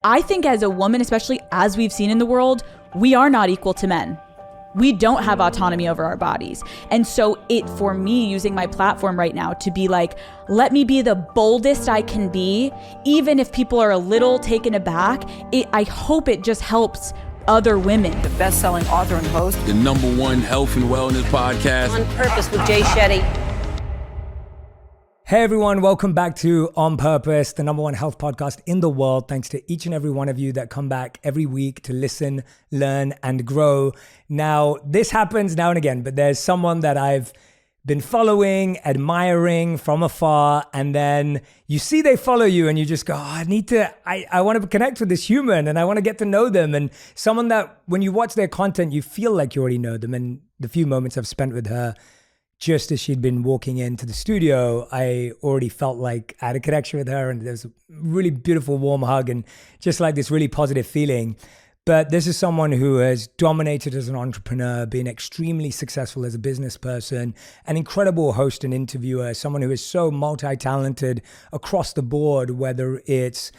I think as a woman, especially as we've seen in the world, we are not equal to men. We don't have autonomy over our bodies. And so for me, using my platform right now to be like, let me be the boldest I can be, even if people are a little taken aback, I hope it just helps other women. The best-selling author and host. The #1 health and wellness podcast. On Purpose with Shetty. Hey everyone, welcome back to On Purpose, the #1 health podcast in the world. Thanks to each and every one of you that come back every week to listen, learn, and grow. Now, this happens now and again, but there's someone that I've been following, admiring from afar, and then you see they follow you and you just go, I want to connect with this human and I want to get to know them. And someone that when you watch their content, you feel like you already know them. And the few moments I've spent with her, just as she'd been walking into the studio, I already felt like I had a connection with her, and there was a really beautiful warm hug and just like this really positive feeling. But this is someone who has dominated as an entrepreneur, been extremely successful as a business person, an incredible host and interviewer, someone who is so multi-talented across the board, whether it's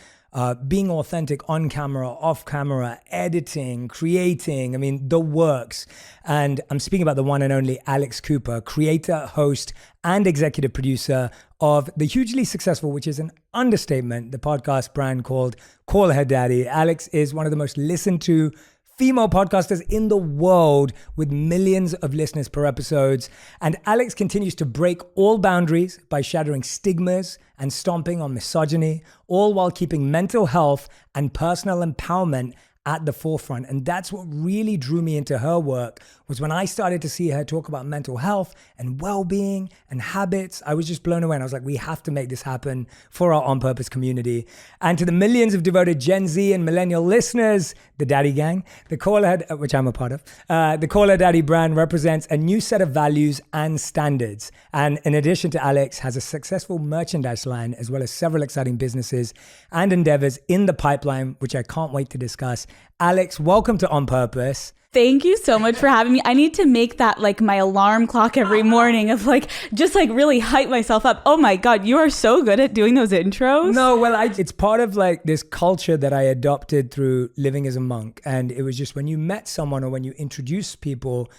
being authentic on camera, off camera, editing, creating, the works. And I'm speaking about the one and only Alex Cooper, creator, host, and executive producer of the hugely successful, which is an understatement, the podcast brand called Call Her Daddy. Alex is one of the most listened to female podcasters in the world with millions of listeners per episodes. And Alex continues to break all boundaries by shattering stigmas and stomping on misogyny, all while keeping mental health and personal empowerment at the forefront. And that's what really drew me into her work, was when I started to see her talk about mental health and well-being and habits. I was just blown away. And I was like, we have to make this happen for our On Purpose community. And to the millions of devoted Gen Z and millennial listeners, the Daddy Gang, the Call Her, which I'm a part of, the Call Her Daddy brand represents a new set of values and standards. And in addition to Alex, has a successful merchandise line, as well as several exciting businesses and endeavors in the pipeline, which I can't wait to discuss. Alex, welcome to On Purpose. Thank you so much for having me. I need to make that like my alarm clock every morning of just really hype myself up. Oh my God, you are so good at doing those intros. No, well, it's part of this culture that I adopted through living as a monk. And it was just when you met someone or when you introduced people,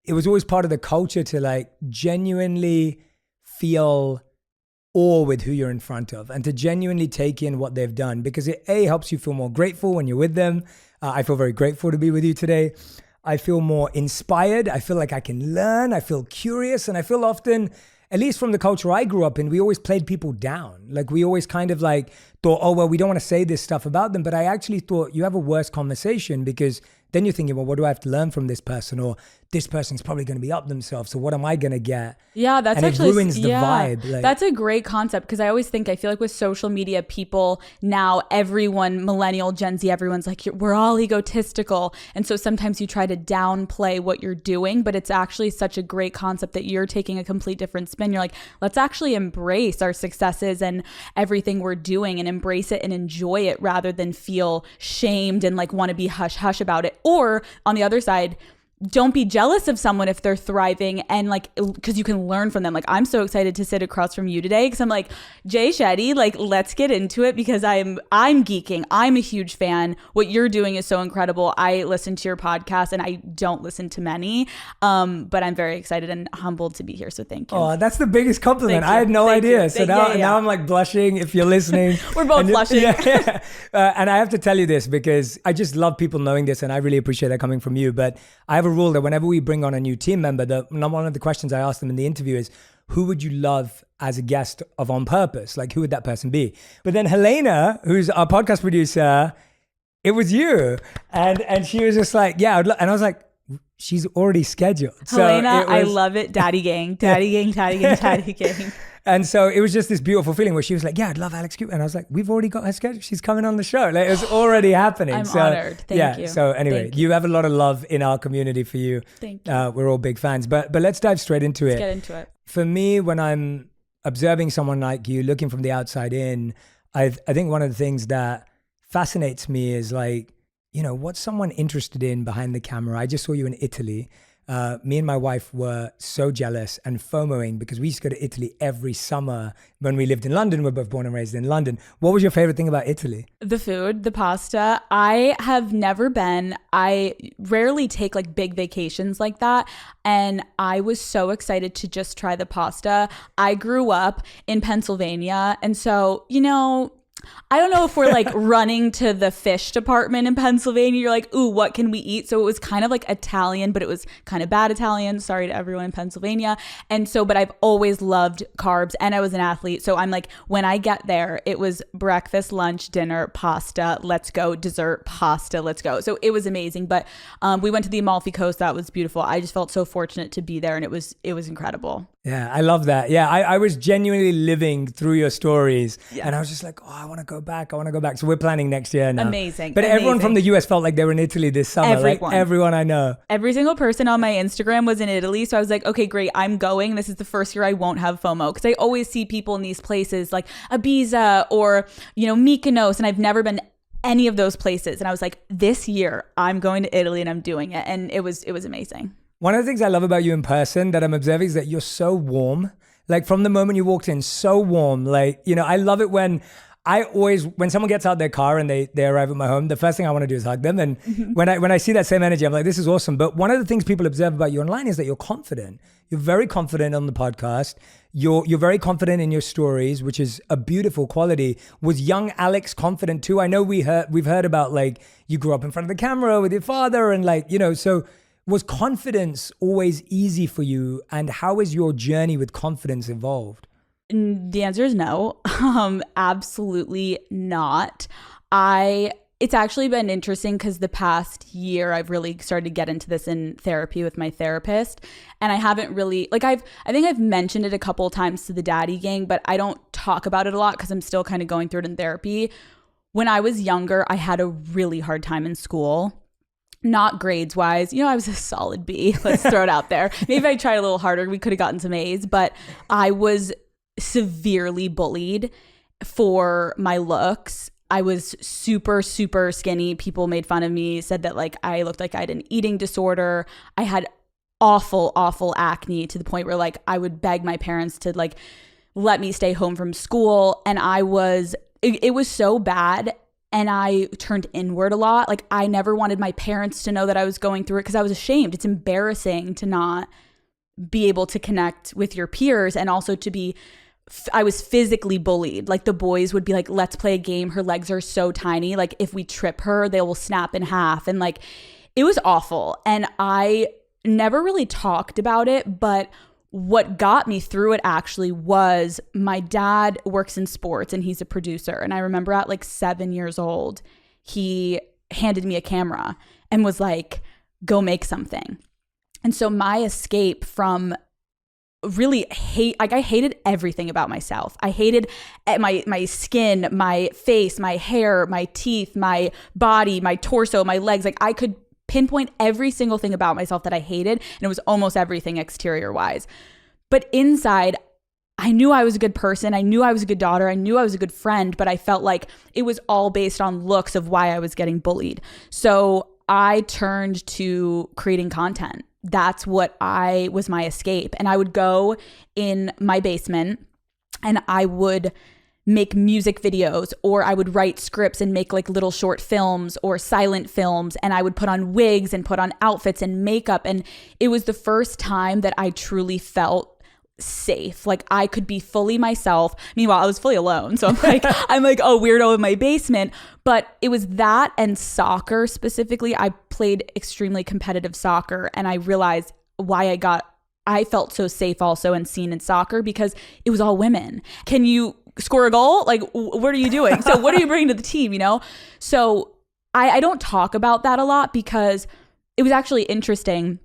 it was always part of the culture to genuinely feel awe with who you're in front of and to genuinely take in what they've done, because it helps you feel more grateful when you're with them. I feel very grateful to be with you today. I feel more inspired. I feel like I can learn. I feel curious. And I feel often, at least from the culture I grew up in, we always played people down. We always kind of thought, oh, well, we don't want to say this stuff about them. But I actually thought you have a worse conversation, because then you're thinking, well, what do I have to learn from this person? Or this person's probably going to be up themselves. So what am I going to get? Yeah, that's and actually, it ruins the vibe. That's a great concept, because I feel like with social media, people now, everyone, millennial, Gen Z, everyone's like, we're all egotistical. And so sometimes you try to downplay what you're doing, but it's actually such a great concept that you're taking a complete different spin. You're like, let's actually embrace our successes and everything we're doing and embrace it and enjoy it, rather than feel shamed and want to be hush hush about it. Or on the other side, don't be jealous of someone if they're thriving, and because you can learn from them. I'm so excited to sit across from you today, because I'm like, Jay Shetty, let's get into it, because I'm geeking. I'm a huge fan. What you're doing is so incredible. I listen to your podcast, and I don't listen to many, but I'm very excited and humbled to be here. So thank you. Oh, that's the biggest compliment. I had no idea. So now I'm blushing. If you're listening, we're both blushing. And I have to tell you this, because I just love people knowing this, and I really appreciate that coming from you. But I have a rule that whenever we bring on a new team member, one of the questions I ask them in the interview is, who would you love as a guest of On Purpose? Who would that person be? But then Helena, who's our podcast producer, it was you. And she was just like, yeah, and I was like, she's already scheduled. Helena, I love it. Daddy gang, daddy gang, daddy gang, daddy gang. And so it was just this beautiful feeling where she was like, yeah, I'd love Alex Cooper. And I was like, we've already got her schedule. She's coming on the show. It was already happening. I'm honored. Thank you. So anyway, you have a lot of love in our community for you. Thank you. We're all big fans. But let's dive straight into it. Let's get into it. For me, when I'm observing someone like you, looking from the outside in, I think one of the things that fascinates me is what's someone interested in behind the camera? I just saw you in Italy. me and my wife were so jealous and FOMOing because we used to go to Italy every summer when we lived in London. We're both born and raised in London. What was your favorite thing about Italy? The food, the pasta. I have never been. I rarely take like big vacations like that. And I was so excited to just try the pasta. I grew up in Pennsylvania. And so, I don't know if we're like running to the fish department in Pennsylvania. You're like, ooh, what can we eat? So it was kind of like Italian, but it was kind of bad Italian. Sorry to everyone in Pennsylvania. And so, but I've always loved carbs and I was an athlete. So I'm like, when I get there, it was breakfast, lunch, dinner, pasta, let's go, dessert, pasta, let's go. So it was amazing. But we went to the Amalfi Coast. That was beautiful. I just felt so fortunate to be there and it was incredible. Yeah, I love that. Yeah, I was genuinely living through your stories and I was just like, oh, I want to go back. So we're planning next year now. Amazing. But everyone from the US felt like they were in Italy this summer. Everyone. Like everyone I know. Every single person on my Instagram was in Italy. So I was like, okay, great. I'm going. This is the first year I won't have FOMO. Because I always see people in these places like Ibiza or, Mykonos. And I've never been any of those places. And I was like, this year I'm going to Italy and I'm doing it. And it was amazing. One of the things I love about you in person that I'm observing is that you're so warm. Like from the moment you walked in, so warm. Like, I love it when someone gets out their car and they arrive at my home, the first thing I want to do is hug them. And when I see that same energy, I'm like, this is awesome. But one of the things people observe about you online is that you're confident. You're very confident on the podcast. You're very confident in your stories, which is a beautiful quality. Was young Alex confident too? I know we've heard about like you grew up in front of the camera with your father and like, so was confidence always easy for you? And how has your journey with confidence evolved? The answer is no. Absolutely not. It's actually been interesting because the past year I've really started to get into this in therapy with my therapist. And I haven't really, I think I've mentioned it a couple of times to the daddy gang, but I don't talk about it a lot because I'm still kind of going through it in therapy. When I was younger, I had a really hard time in school. Not grades wise, I was a solid B. Let's throw it out there. Maybe if I tried a little harder, we could have gotten some A's, but I was severely bullied for my looks. I was super, super skinny. People made fun of me, said that like I looked like I had an eating disorder. I had awful, awful acne to the point where like I would beg my parents to like let me stay home from school. And it was so bad. And I turned inward a lot. Like I never wanted my parents to know that I was going through it because I was ashamed. It's embarrassing to not be able to connect with your peers and also I was physically bullied. Like the boys would be like, let's play a game. Her legs are so tiny. Like if we trip her, they will snap in half. And like, it was awful. And I never really talked about it, but what got me through it actually was my dad works in sports and he's a producer. And I remember at like 7 years old, he handed me a camera and was like, go make something. And so my escape from really I hated everything about myself. I hated my skin, my face, my hair, my teeth, my body, my torso, my legs. Like I could pinpoint every single thing about myself that I hated. And it was almost everything exterior wise. But inside, I knew I was a good person. I knew I was a good daughter. I knew I was a good friend, but I felt like it was all based on looks of why I was getting bullied. So I turned to creating content. That's what was my escape. And I would go in my basement and I would make music videos, or I would write scripts and make like little short films or silent films. And I would put on wigs and put on outfits and makeup. And it was the first time that I truly felt safe. Like I could be fully myself. Meanwhile, I was fully alone. So I'm like a weirdo in my basement. But it was that and soccer specifically. I played extremely competitive soccer and I realized why I felt so safe also and seen in soccer because it was all women. Can you score a goal? Like, what are you doing? So what are you bringing to the team, So I don't talk about that a lot because it was actually interesting.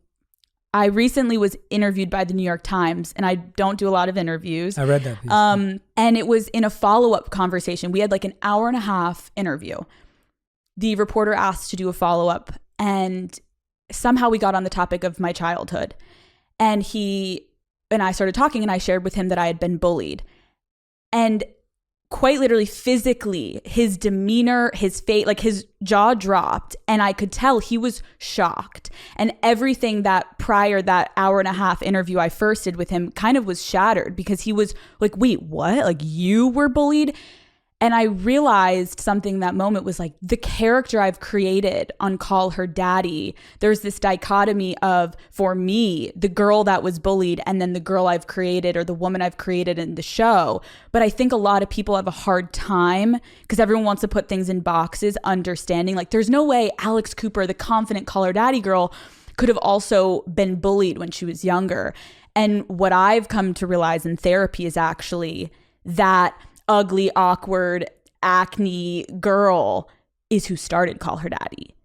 I recently was interviewed by the New York Times, and I don't do a lot of interviews. I read that piece. And it was in a follow-up conversation. We had like an 1.5-hour interview. The reporter asked to do a follow-up, and somehow we got on the topic of my childhood. And he and I started talking, and I shared with him that I had been bullied. And quite literally physically, his demeanor, his face, like his jaw dropped, and I could tell he was shocked. And everything that prior that hour and a half interview I first did with him kind of was shattered, because he was like, wait, what? Like, you were bullied? And I realized something in that moment was like, the character I've created on Call Her Daddy, there's this dichotomy of, for me, the girl that was bullied, and then the girl I've created, or the woman I've created in the show. But I think a lot of people have a hard time, because everyone wants to put things in boxes, understanding like there's no way Alex Cooper, the confident Call Her Daddy girl, could have also been bullied when she was younger. And what I've come to realize in therapy is actually that ugly, awkward, acne girl is who started Call Her Daddy.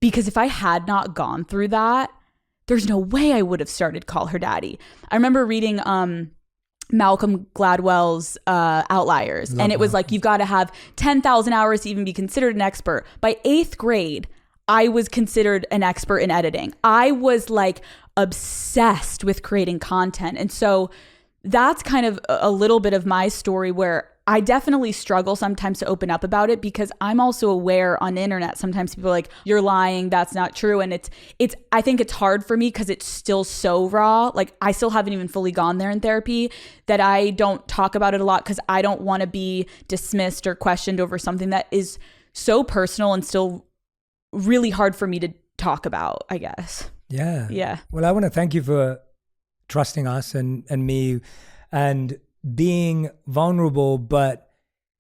Because if I had not gone through that, there's no way I would have started Call Her Daddy. I remember reading Malcolm Gladwell's Outliers. And it was like, you've got to have 10,000 hours to even be considered an expert. By 8th grade, I was considered an expert in editing. I was like obsessed with creating content. And so that's kind of a little bit of my story, where I definitely struggle sometimes to open up about it, because I'm also aware on the internet, sometimes people are like, you're lying, that's not true. And I think it's hard for me because it's still so raw. Like, I still haven't even fully gone there in therapy, that I don't talk about it a lot, because I don't want to be dismissed or questioned over something that is so personal and still really hard for me to talk about, I guess. Yeah. Yeah. Well, I want to thank you for trusting us and me, and being vulnerable, but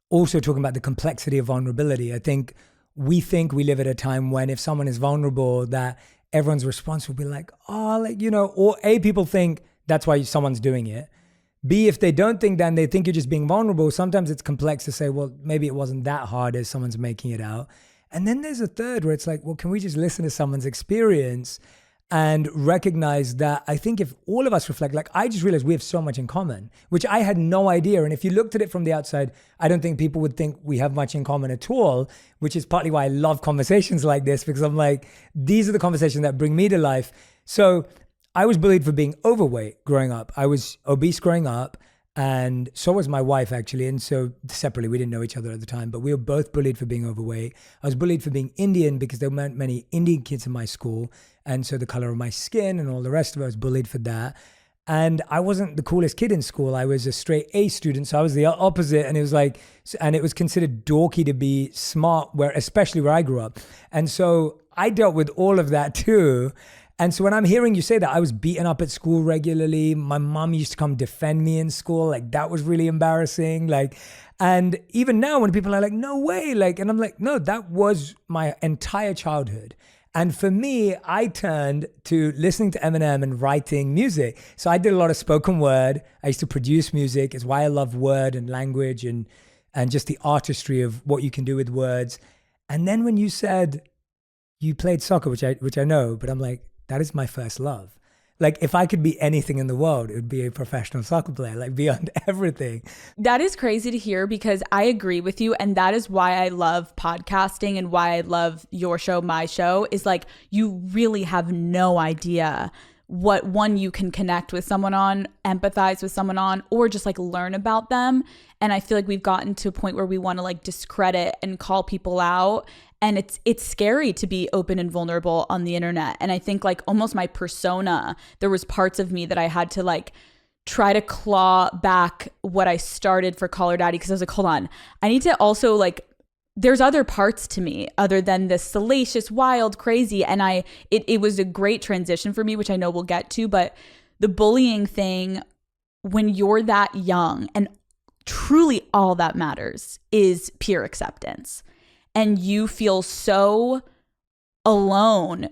also talking about the complexity of vulnerability. I think we live at a time when if someone is vulnerable, that everyone's response will be like, oh, like, you know, or A, people think that's why someone's doing it. B, if they don't think that and they think you're just being vulnerable, sometimes it's complex to say, well, maybe it wasn't that hard as someone's making it out. And then there's a third where it's like, well, can we just listen to someone's experience and recognize that? I think if all of us reflect, like, I just realized we have so much in common, which I had no idea. And if you looked at it from the outside, I don't think people would think we have much in common at all, which is partly why I love conversations like this, because I'm like, these are the conversations that bring me to life. So I was bullied for being overweight growing up. I was obese growing up, and so was my wife, actually. And so separately, we didn't know each other at the time, but we were both bullied for being overweight. I was bullied for being Indian because there weren't many Indian kids in my school. And so the color of my skin and all the rest of it, I was bullied for that. And I wasn't the coolest kid in school. I was a straight A student. So I was the opposite. And it was like, and it was considered dorky to be smart, especially where I grew up. And so I dealt with all of that too. And so when I'm hearing you say that, I was beaten up at school regularly. My mom used to come defend me in school. Like, that was really embarrassing. Like, and even now when people are like, no way. Like, and I'm like, no, that was my entire childhood. And for me, I turned to listening to Eminem and writing music. So I did a lot of spoken word. I used to produce music. It's why I love word and language and just the artistry of what you can do with words. And then when you said you played soccer, which I know, but I'm like, that is my first love. Like, if I could be anything in the world, it would be a professional soccer player, like beyond everything. That is crazy to hear, because I agree with you. And that is why I love podcasting and why I love your show, my show, is like, you really have no idea what one you can connect with someone on, empathize with someone on, or just like learn about them. And I feel like we've gotten to a point where we want to like discredit and call people out. And it's scary to be open and vulnerable on the internet. And I think like almost my persona, there was parts of me that I had to like try to claw back what I started for Call Her Daddy, because I was like, hold on, I need to also like, there's other parts to me other than this salacious, wild, crazy. And it was a great transition for me, which I know we'll get to. But the bullying thing, when you're that young, and truly all that matters is peer acceptance, and you feel so alone,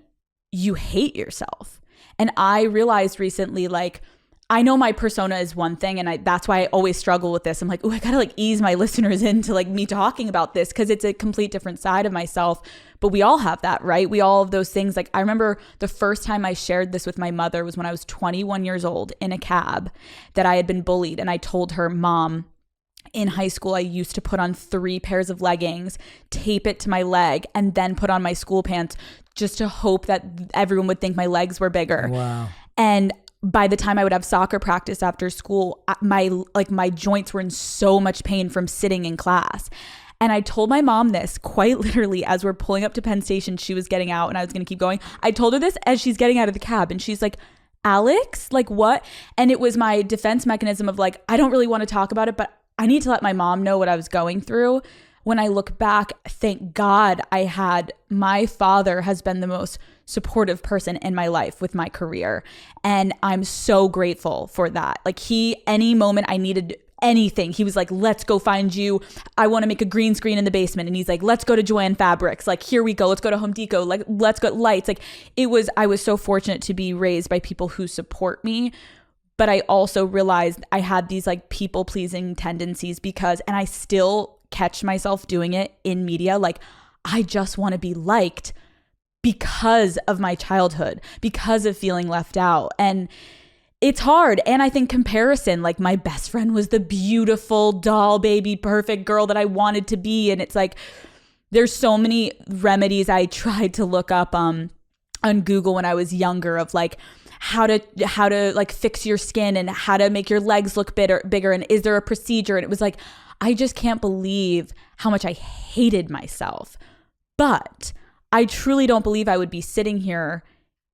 you hate yourself. And I realized recently, like, I know my persona is one thing, and that's why I always struggle with this. I'm like, oh, I gotta like ease my listeners into like me talking about this, because it's a complete different side of myself. But we all have that, right? We all have those things. Like, I remember the first time I shared this with my mother was when I was 21 years old in a cab, that I had been bullied. And I told her, Mom, in high school, I used to put on 3 pairs of leggings, tape it to my leg, and then put on my school pants just to hope that everyone would think my legs were bigger. Wow. And by the time I would have soccer practice after school, my joints were in so much pain from sitting in class. And I told my mom this quite literally as we're pulling up to Penn Station. She was getting out and I was going to keep going. I told her this as she's getting out of the cab and she's like, Alex, like what? And it was my defense mechanism of like, I don't really want to talk about it, but I need to let my mom know what I was going through. When I look back, thank God my father has been the most supportive person in my life with my career. And I'm so grateful for that. Like any moment I needed anything, he was like, let's go find you. I want to make a green screen in the basement. And he's like, let's go to Joann Fabrics. Like, here we go. Let's go to Home Depot. Like, let's go lights. Like I was so fortunate to be raised by people who support me. But I also realized I had these like people pleasing tendencies and I still catch myself doing it in media. Like, I just want to be liked because of my childhood, because of feeling left out. And it's hard. And I think comparison, like my best friend was the beautiful doll baby, perfect girl that I wanted to be. And it's like, there's so many remedies I tried to look up on Google when I was younger of like, how to like fix your skin and how to make your legs look bigger. And is there a procedure? And it was like, I just can't believe how much I hated myself. But I truly don't believe I would be sitting here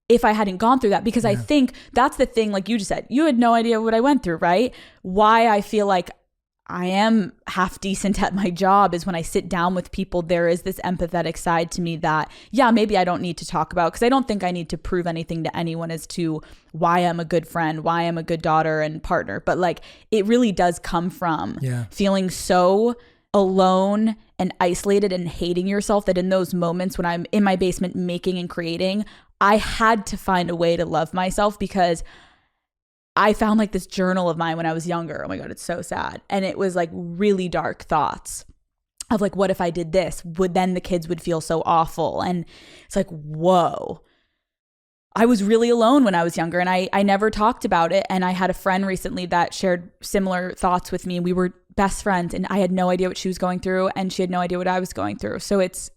if I hadn't gone through that, because I think that's the thing, like you just said, you had no idea what I went through, right? Why I feel like I am half decent at my job is when I sit down with people, there is this empathetic side to me that, yeah, maybe I don't need to talk about, because I don't think I need to prove anything to anyone as to why I'm a good friend, why I'm a good daughter and partner. But like, it really does come from feeling so alone and isolated and hating yourself that in those moments when I'm in my basement making and creating, I had to find a way to love myself, because I found like this journal of mine when I was younger. Oh my God, it's so sad. And it was like really dark thoughts of like, what if I did this? Then the kids would feel so awful. And it's like, whoa. I was really alone when I was younger and I never talked about it. And I had a friend recently that shared similar thoughts with me. We were best friends and I had no idea what she was going through and she had no idea what I was going through. So it's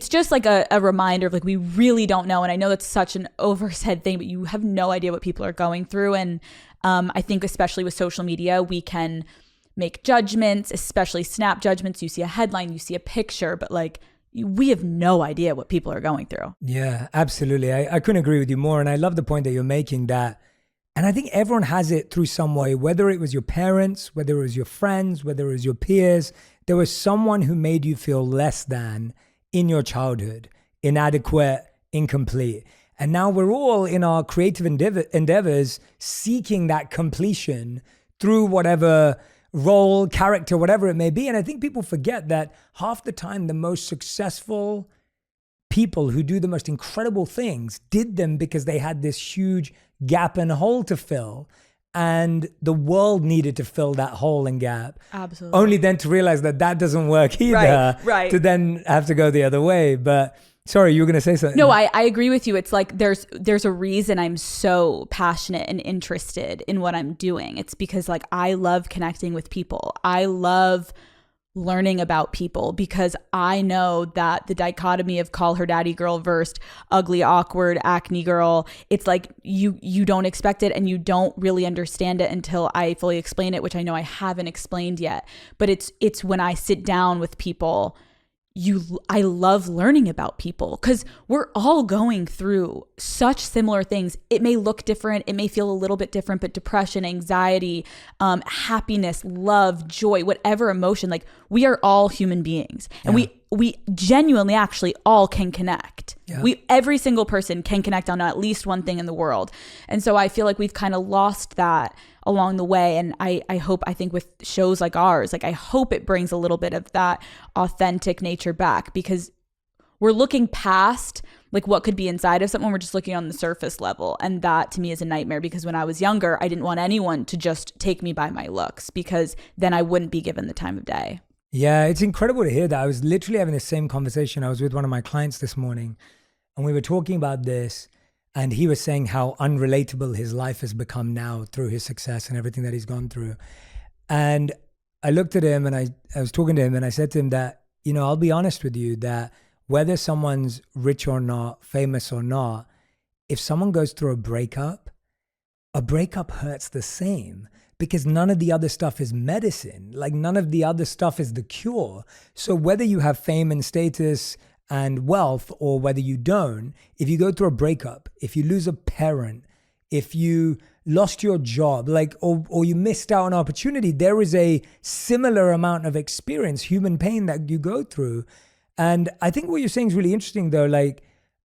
just like a reminder of like, we really don't know. And I know that's such an oversaid thing, but you have no idea what people are going through. And I think especially with social media, we can make judgments, especially snap judgments. You see a headline, you see a picture, but like, we have no idea what people are going through. Yeah, absolutely. I couldn't agree with you more. And I love the point that you're making that. And I think everyone has it through some way, whether it was your parents, whether it was your friends, whether it was your peers, there was someone who made you feel less than in your childhood, inadequate, incomplete. And now we're all in our creative endeavors seeking that completion through whatever role, character, whatever it may be. And I think people forget that half the time the most successful people who do the most incredible things did them because they had this huge gap and hole to fill. And the world needed to fill that hole and gap. Absolutely. Only then to realize that doesn't work either. Right. To then have to go the other way. But sorry, you were going to say something. No, I agree with you. It's like there's a reason I'm so passionate and interested in what I'm doing. It's because like I love connecting with people. I love learning about people because I know that the dichotomy of call her daddy girl versus ugly, awkward, acne girl, it's like you don't expect it and you don't really understand it until I fully explain it, which I know I haven't explained yet. But it's when I sit down with people, I love learning about people because we're all going through such similar things. It may look different. It may feel a little bit different, but depression, anxiety, happiness, love, joy, whatever emotion, like we are all human beings and we genuinely actually all can connect. Yeah. Every single person can connect on at least one thing in the world. And so I feel like we've kind of lost that along the way. And I think with shows like ours, like I hope it brings a little bit of that authentic nature back because we're looking past like what could be inside of someone. We're just looking on the surface level. And that to me is a nightmare because when I was younger, I didn't want anyone to just take me by my looks because then I wouldn't be given the time of day. Yeah, it's incredible to hear that. I was literally having the same conversation. I was with one of my clients this morning and we were talking about this. And he was saying how unrelatable his life has become now through his success and everything that he's gone through. And I looked at him and I was talking to him and I said to him that, you know, I'll be honest with you that whether someone's rich or not, famous or not, if someone goes through a breakup a breakup hurts the same because none of the other stuff is medicine. Like none of the other stuff is the cure. So whether you have fame and status and wealth or whether you don't, if you go through a breakup, if you lose a parent, if you lost your job, like, or you missed out on an opportunity, there is a similar amount of experience, human pain that you go through. And I think what you're saying is really interesting though. Like,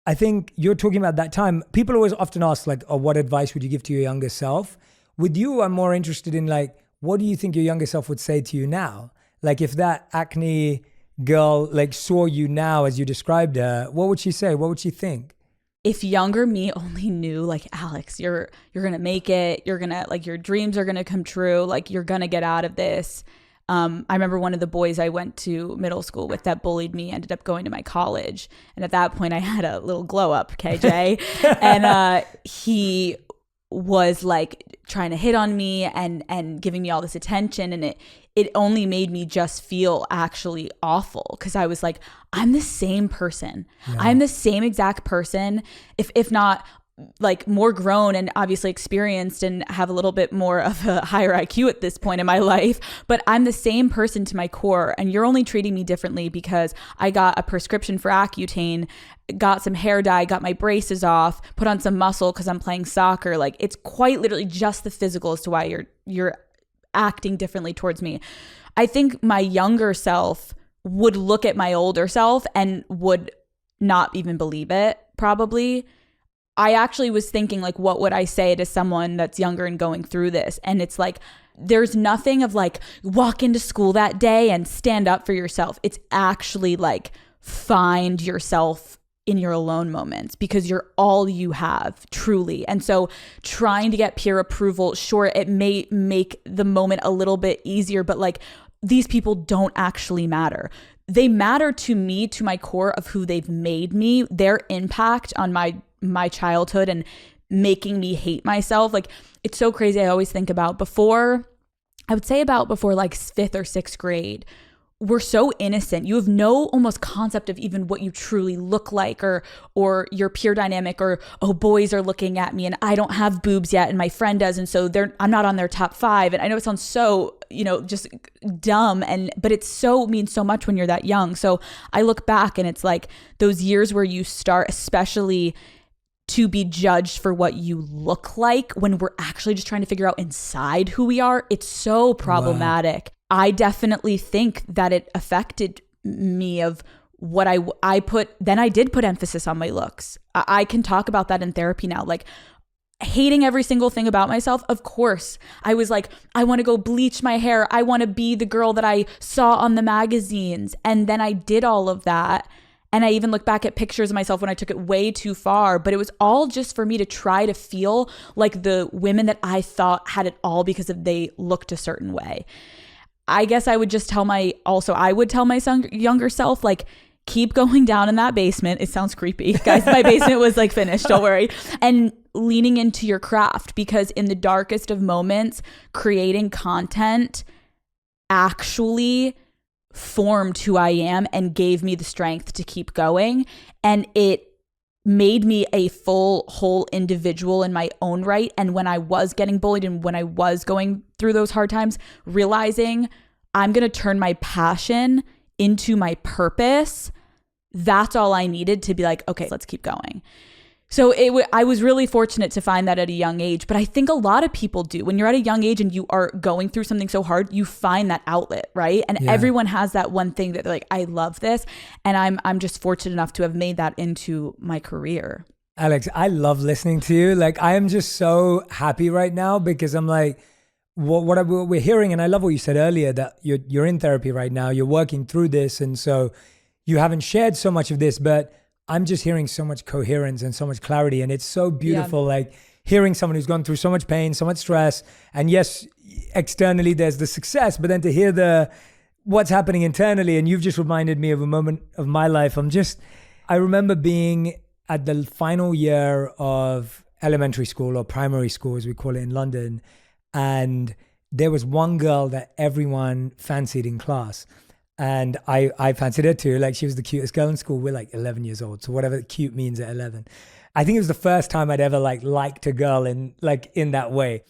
I think you're talking about that time. People always often ask like, oh, what advice would you give to your younger self? With you, I'm more interested in like, what do you think your younger self would say to you now? Like if that acne girl like saw you now as you described her, what would she say? What would she think? If younger me only knew like, Alex, you're going to make it, you're going to like, your dreams are going to come true. Like you're going to get out of this. I remember one of the boys I went to middle school with that bullied me ended up going to my college. And at that point I had a little glow up, KJ. And he was like trying to hit on me and giving me all this attention. And it only made me just feel actually awful because I was like, I'm the same person. Yeah. I'm the same exact person, if not like more grown and obviously experienced and have a little bit more of a higher IQ at this point in my life, but I'm the same person to my core. And you're only treating me differently because I got a prescription for Accutane, got some hair dye, got my braces off, put on some muscle because I'm playing soccer. Like it's quite literally just the physical as to why you're acting differently towards me. I think my younger self would look at my older self and would not even believe it, probably. I actually was thinking like, what would I say to someone that's younger and going through this? And it's like, there's nothing of like, walk into school that day and stand up for yourself. It's actually like, find yourself in your alone moments because you're all you have, truly. And so trying to get peer approval, sure, it may make the moment a little bit easier, but like these people don't actually matter. They matter to me, to my core of who they've made me, their impact on my childhood and making me hate myself. Like it's so crazy. I always think about before like 5th or 6th grade, we're so innocent. You have no almost concept of even what you truly look like or your peer dynamic or, oh, boys are looking at me and I don't have boobs yet and my friend does. And so I'm not on their top 5. And I know it sounds so, just dumb but it means so much when you're that young. So I look back and it's like those years where you start, especially to be judged for what you look like when we're actually just trying to figure out inside who we are. It's so problematic. Wow. I definitely think that it affected me of what I did put emphasis on my looks. I can talk about that in therapy now. Like hating every single thing about myself. Of course, I was like, I want to go bleach my hair. I want to be the girl that I saw on the magazines. And then I did all of that. And I even look back at pictures of myself when I took it way too far, but it was all just for me to try to feel like the women that I thought had it all because they looked a certain way. I guess I would just tell my younger self, like, keep going down in that basement. It sounds creepy. Guys, my basement was like finished, don't worry. And leaning into your craft, because in the darkest of moments, creating content actually formed who I am and gave me the strength to keep going. And it made me a full, whole individual in my own right. And when I was getting bullied and when I was going through those hard times, realizing I'm going to turn my passion into my purpose, that's all I needed to be like, okay, let's keep going. So I was really fortunate to find that at a young age, but I think a lot of people do. When you're at a young age and you are going through something so hard, you find that outlet, right? And everyone has that one thing that they're like, I love this. And I'm just fortunate enough to have made that into my career. Alex, I love listening to you. Like, I am just so happy right now because I'm like, what we're hearing, and I love what you said earlier, that you're in therapy right now, you're working through this, and so you haven't shared so much of this, but I'm just hearing so much coherence and so much clarity, and it's so beautiful, like hearing someone who's gone through so much pain, so much stress, and yes, externally there's the success, but then to hear what's happening internally, and you've just reminded me of a moment of my life. I remember being at the final year of elementary school, or primary school as we call it in London, and there was one girl that everyone fancied in class. And I fancied her too. Like, she was the cutest girl in school. We're like 11 years old. So whatever cute means at 11. I think it was the first time I'd ever liked a girl in that way.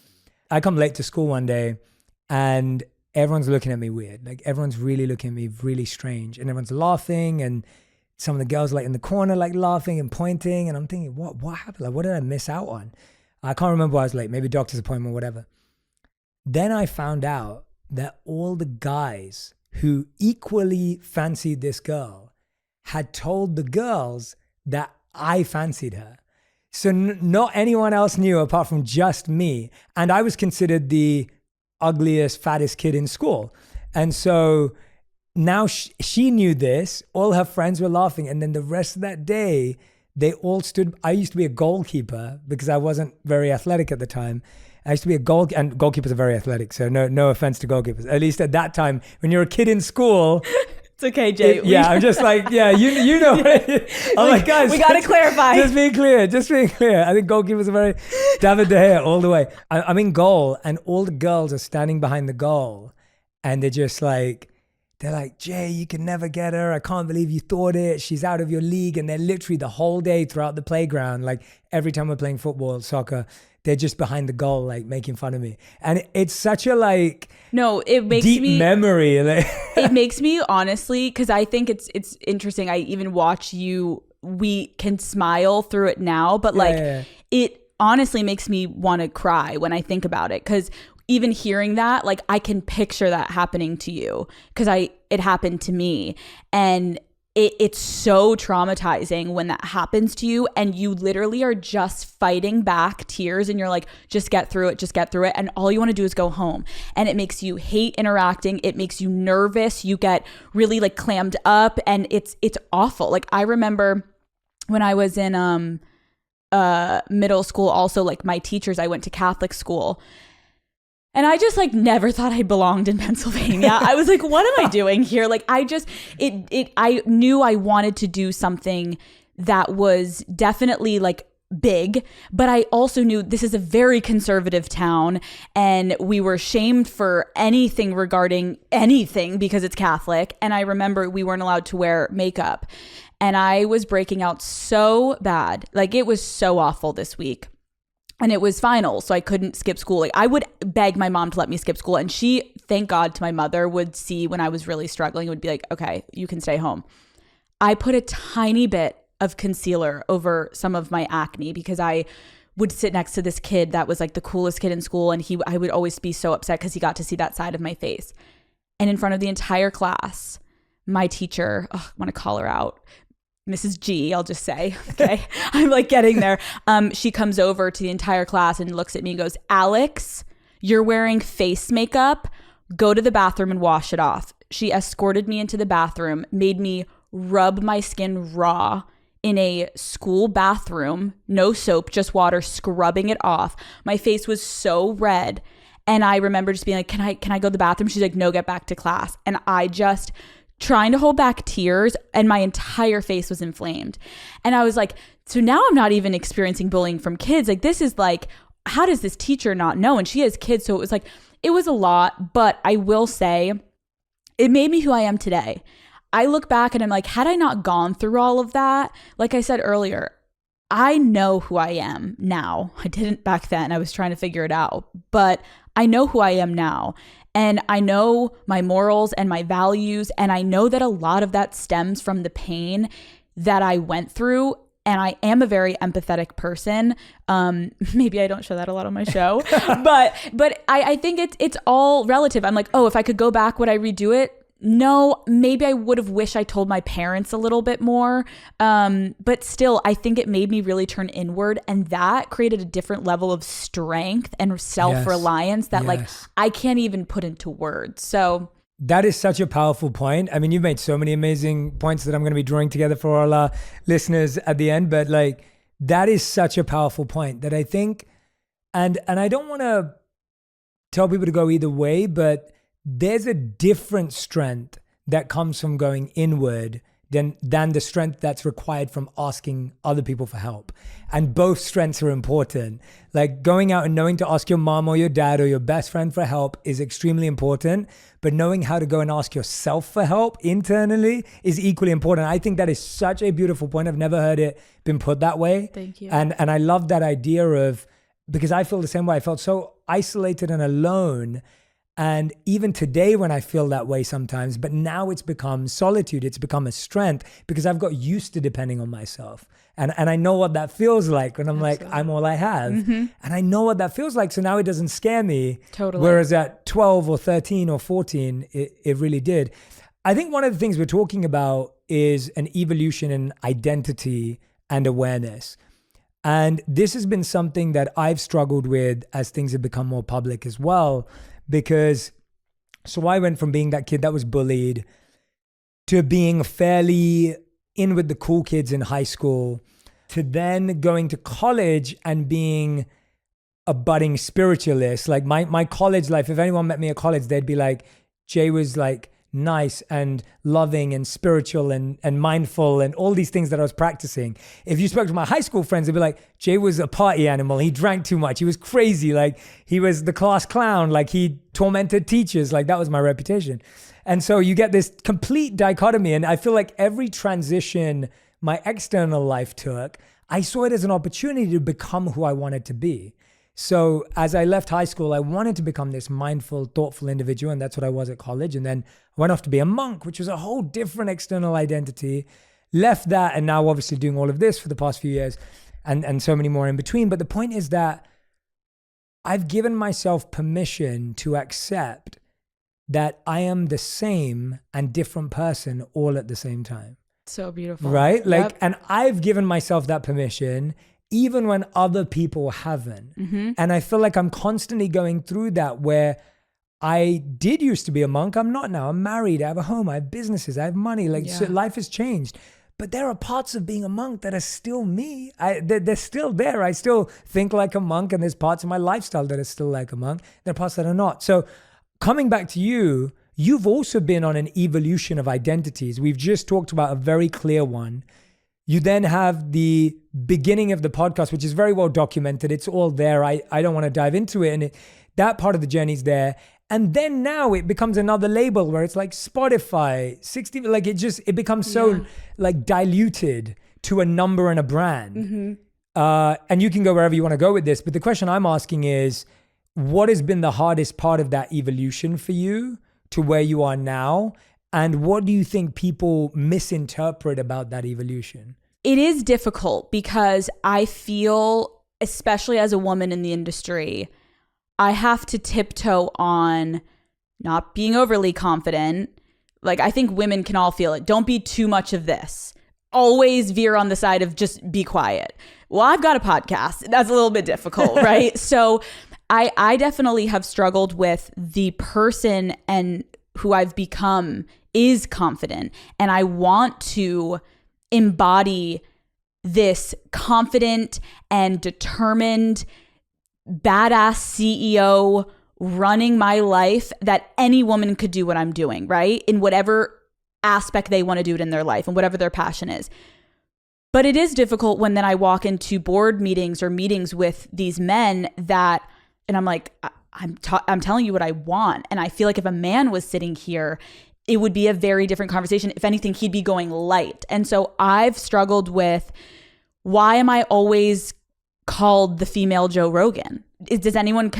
I come late to school one day and everyone's looking at me weird. Like, everyone's really looking at me really strange, and everyone's laughing, and some of the girls like in the corner, like laughing and pointing. And I'm thinking, what happened? Like, what did I miss out on? I can't remember why I was late, maybe doctor's appointment, whatever. Then I found out that all the guys who equally fancied this girl had told the girls that I fancied her. So not anyone else knew apart from just me. And I was considered the ugliest, fattest kid in school. And so now she knew this. All her friends were laughing. And then the rest of that day, they all stood. I used to be a goalkeeper because I wasn't very athletic at the time. I used to be and goalkeepers are very athletic. So no offense to goalkeepers. At least at that time, when you're a kid in school. It's okay, Jay. I'm just like, you know. I'm like, guys. We got to clarify. Just being clear. I think goalkeepers are very David De Gea all the way. I'm in goal and all the girls are standing behind the goal and they're like, Jay, you can never get her. I can't believe you thought it. She's out of your league. And they're literally the whole day throughout the playground, like every time we're playing football, soccer, they're just behind the goal, like making fun of me. And it's such a it makes deep me memory. It makes me honestly, because I think it's interesting. I even watch you. We can smile through it now, but it honestly makes me want to cry when I think about it. Because even hearing that, like, I can picture that happening to you because it happened to me, and it's so traumatizing when that happens to you and you literally are just fighting back tears and you're like, just get through it. And all you want to do is go home. And it makes you hate interacting. It makes you nervous. You get really like clammed up and it's awful. Like, I remember when I was in middle school, also like my teachers, I went to Catholic school. And I just like never thought I belonged in Pennsylvania. I was like, what am I doing here? Like, I knew I wanted to do something that was definitely like big, but I also knew this is a very conservative town and we were shamed for anything regarding anything because it's Catholic. And I remember we weren't allowed to wear makeup and I was breaking out so bad. Like, it was so awful this week. And it was finals, so I couldn't skip school. Like, I would beg my mom to let me skip school. And she, thank God to my mother, would see when I was really struggling, would be like, okay, you can stay home. I put a tiny bit of concealer over some of my acne because I would sit next to this kid that was like the coolest kid in school. And I would always be so upset because he got to see that side of my face. And in front of the entire class, my teacher, I want to call her out, Mrs. G, I'll just say, okay, I'm like getting there. She comes over to the entire class and looks at me and goes, Alex, you're wearing face makeup. Go to the bathroom and wash it off. She escorted me into the bathroom, made me rub my skin raw in a school bathroom, no soap, just water, scrubbing it off. My face was so red. And I remember just being like, can I go to the bathroom? She's like, no, get back to class. And I just trying to hold back tears and my entire face was inflamed. And I was like, so now I'm not even experiencing bullying from kids. Like, this is like, how does this teacher not know? And she has kids. So it was a lot, but I will say it made me who I am today. I look back and I'm like, had I not gone through all of that, like I said earlier, I know who I am now. I didn't back then. I was trying to figure it out, but I know who I am now. And I know my morals and my values. And I know that a lot of that stems from the pain that I went through. And I am a very empathetic person. Maybe I don't show that a lot on my show, but I think it's all relative. I'm like, oh, if I could go back, would I redo it? No, maybe I would have wished I told my parents a little bit more. But still, I think it made me really turn inward. And that created a different level of strength and self-reliance that like I can't even put into words. So that is such a powerful point. I mean, you've made so many amazing points that I'm going to be drawing together for all our listeners at the end. But like, that is such a powerful point that I think, and I don't want to tell people to go either way, but there's a different strength that comes from going inward than the strength that's required from asking other people for help. And both strengths are important. Like going out and knowing to ask your mom or your dad or your best friend for help is extremely important, but knowing how to go and ask yourself for help internally is equally important. I think that is such a beautiful point. I've never heard it been put that way. Thank you. And I love that idea of, because I feel the same way. I felt so isolated and alone. And even today when I feel that way sometimes, but now it's become solitude. It's become a strength because I've got used to depending on myself. And I know what that feels like when I'm Absolutely. Like, I'm all I have. Mm-hmm. And I know what that feels like. So now it doesn't scare me. Totally. Whereas at 12 or 13 or 14, it really did. I think one of the things we're talking about is an evolution in identity and awareness. And this has been something that I've struggled with as things have become more public as well. Because, so I went from being that kid that was bullied to being fairly in with the cool kids in high school, to then going to college and being a budding spiritualist. Like my college life, if anyone met me at college, they'd be like, Jay was like nice and loving and spiritual and mindful and all these things that I was practicing. If you spoke to my high school friends, they'd be like, Jay was a party animal. He drank too much. He was crazy. Like he was the class clown. Like he tormented teachers. Like that was my reputation. And so you get this complete dichotomy. And I feel like every transition my external life took, I saw it as an opportunity to become who I wanted to be. So as I left high school, I wanted to become this mindful, thoughtful individual, and that's what I was at college. And then I went off to be a monk, which was a whole different external identity. Left that, and now obviously doing all of this for the past few years, and so many more in between. But the point is that I've given myself permission to accept that I am the same and different person all at the same time. So beautiful. Right? Like, Yep. and I've given myself that permission even when other people haven't. Mm-hmm. And I feel like I'm constantly going through that where I did used to be a monk. I'm not now. I'm married. I have a home. I have businesses. I have money. Like so life has changed. But there are parts of being a monk that are still me. They're still there. I still think like a monk, and there's parts of my lifestyle that are still like a monk. There are parts that are not. So coming back to you, you've also been on an evolution of identities. We've just talked about a very clear one. You then have the beginning of the podcast, which is very well documented. It's all there. I don't want to dive into it. And that part of the journey is there. And then now it becomes another label where it's like Spotify, 60, like it becomes so like diluted to a number and a brand. Mm-hmm. And you can go wherever you want to go with this. But the question I'm asking is, what has been the hardest part of that evolution for you to where you are now? And what do you think people misinterpret about that evolution? It is difficult because I feel, especially as a woman in the industry, I have to tiptoe on not being overly confident. Like, I think women can all feel it. Don't be too much of this. Always veer on the side of just be quiet. Well, I've got a podcast. That's a little bit difficult, right? So I definitely have struggled with the person and who I've become is confident. And I want to embody this confident and determined badass CEO running my life that any woman could do what I'm doing, right? In whatever aspect they want to do it in their life and whatever their passion is. But it is difficult when then I walk into board meetings or meetings with these men and I'm like, I'm telling you what I want. And I feel like if a man was sitting here, it would be a very different conversation. If anything, he'd be going light. And so I've struggled with, why am I always called the female Joe Rogan? Does anyone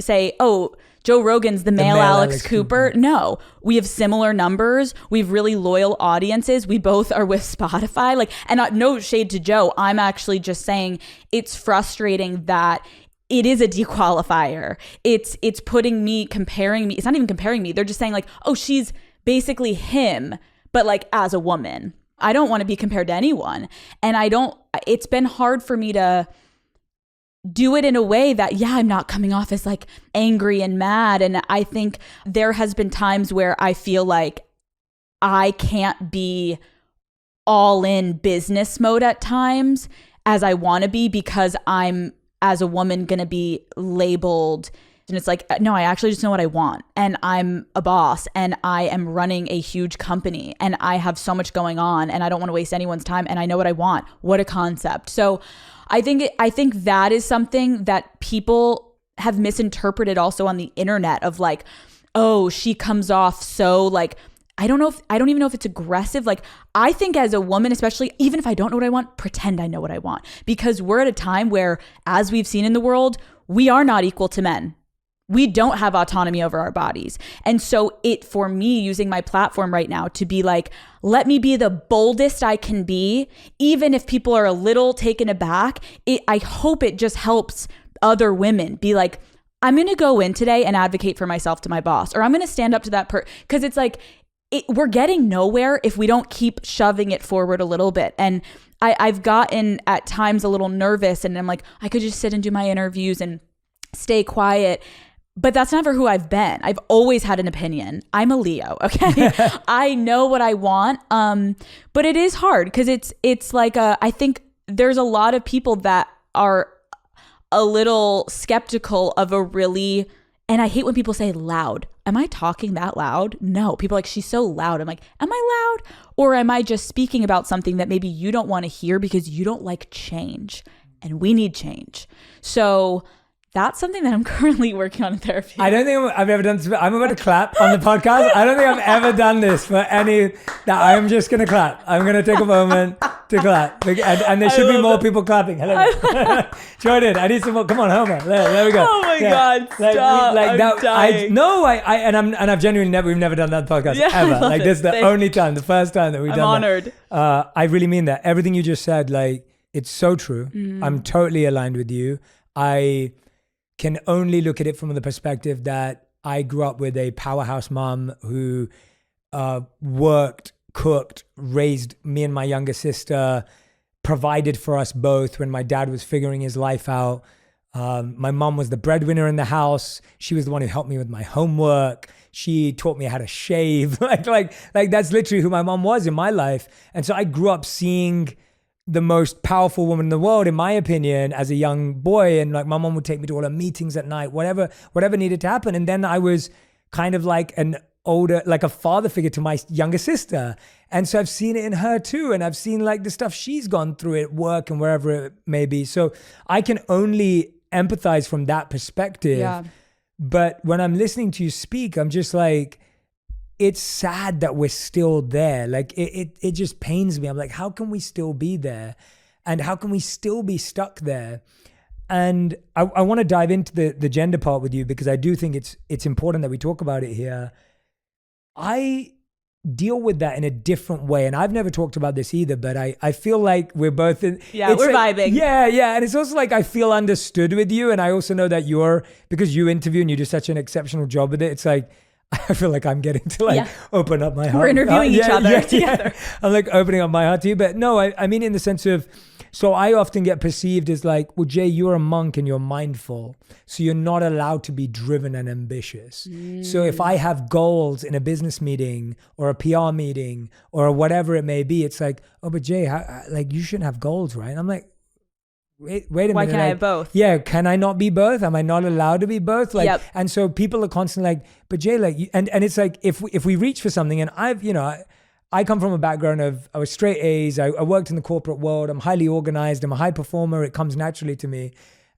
say, oh, Joe Rogan's the male Alex Cooper? No, we have similar numbers. We have really loyal audiences. We both are with Spotify. Like, and no shade to Joe. I'm actually just saying it's frustrating that it is a dequalifier. It's comparing me. It's not even comparing me. They're just saying like, oh, she's basically him, but like as a woman. I don't want to be compared to anyone. And it's been hard for me to do it in a way that, I'm not coming off as like angry and mad. And I think there has been times where I feel like I can't be all in business mode at times as I want to be, because I'm, as a woman, going to be labeled And it's like, no, I actually just know what I want. And I'm a boss and I am running a huge company and I have so much going on and I don't want to waste anyone's time and I know what I want. What a concept. So I think that is something that people have misinterpreted also on the internet of like, oh, she comes off so like, I don't even know if it's aggressive. Like, I think as a woman, especially, even if I don't know what I want, pretend I know what I want, because we're at a time where, as we've seen in the world, we are not equal to men. We don't have autonomy over our bodies. And so for me, using my platform right now to be like, let me be the boldest I can be, even if people are a little taken aback, I hope it just helps other women be like, I'm going to go in today and advocate for myself to my boss, or I'm going to stand up to that because it's like, we're getting nowhere if we don't keep shoving it forward a little bit. And I've gotten at times a little nervous and I'm like, I could just sit and do my interviews and stay quiet. But that's never who I've been. I've always had an opinion. I'm a Leo, okay? I know what I want. But it is hard because it's like, I think there's a lot of people that are a little skeptical of a really, and I hate when people say loud. Am I talking that loud? No. People are like, she's so loud. I'm like, am I loud? Or am I just speaking about something that maybe you don't want to hear because you don't like change? And we need change. So that's something that I'm currently working on in therapy. I don't think I've ever done this. I'm about to clap on the podcast. I don't think I've ever done this for any. That I'm just going to clap. I'm going to take a moment to clap. And there should be more people clapping. Hello. Jordan, I need some more. Come on, Homer. There we go. Oh my God, stop. I'm dying. I've genuinely we've never done that podcast ever. Like this is the only time, the first time that we've done that. I'm honored. I really mean that. Everything you just said, like, it's so true. I'm totally aligned with you. I can only look at it from the perspective that I grew up with a powerhouse mom who worked, cooked, raised me and my younger sister, provided for us both when my dad was figuring his life out. My mom was the breadwinner in the house. She was the one who helped me with my homework. She taught me how to shave. like that's literally who my mom was in my life. And so I grew up seeing the most powerful woman in the world, in my opinion, as a young boy. And like my mom would take me to all her meetings at night, whatever needed to happen. And then I was kind of like like a father figure to my younger sister. And so I've seen it in her too. And I've seen like the stuff she's gone through at work and wherever it may be. So I can only empathize from that perspective. Yeah. But when I'm listening to you speak, I'm just like, it's sad that we're still there. Like it just pains me. I'm like, how can we still be there? And how can we still be stuck there? And I want to dive into the gender part with you because I do think it's important that we talk about it here. I deal with that in a different way. And I've never talked about this either, but I feel like we're both in. Yeah, we're like, vibing. Yeah. And it's also like I feel understood with you. And I also know that because you interview and you do such an exceptional job with it, it's like, I feel like I'm getting to open up my heart. We're interviewing each other together. I'm like opening up my heart to you. But no, I mean in the sense of, so I often get perceived as like, well, Jay, you're a monk and you're mindful. So you're not allowed to be driven and ambitious. So if I have goals in a business meeting or a PR meeting or whatever it may be, it's like, oh, but Jay, like you shouldn't have goals, right? And I'm like, wait a minute. Why can't I have both? Yeah, can I not be both? Am I not allowed to be both? Like, yep. And so people are constantly like, but Jay, like, and it's like if we reach for something, and I come from a background of I was straight A's. I worked in the corporate world. I'm highly organized. I'm a high performer. It comes naturally to me,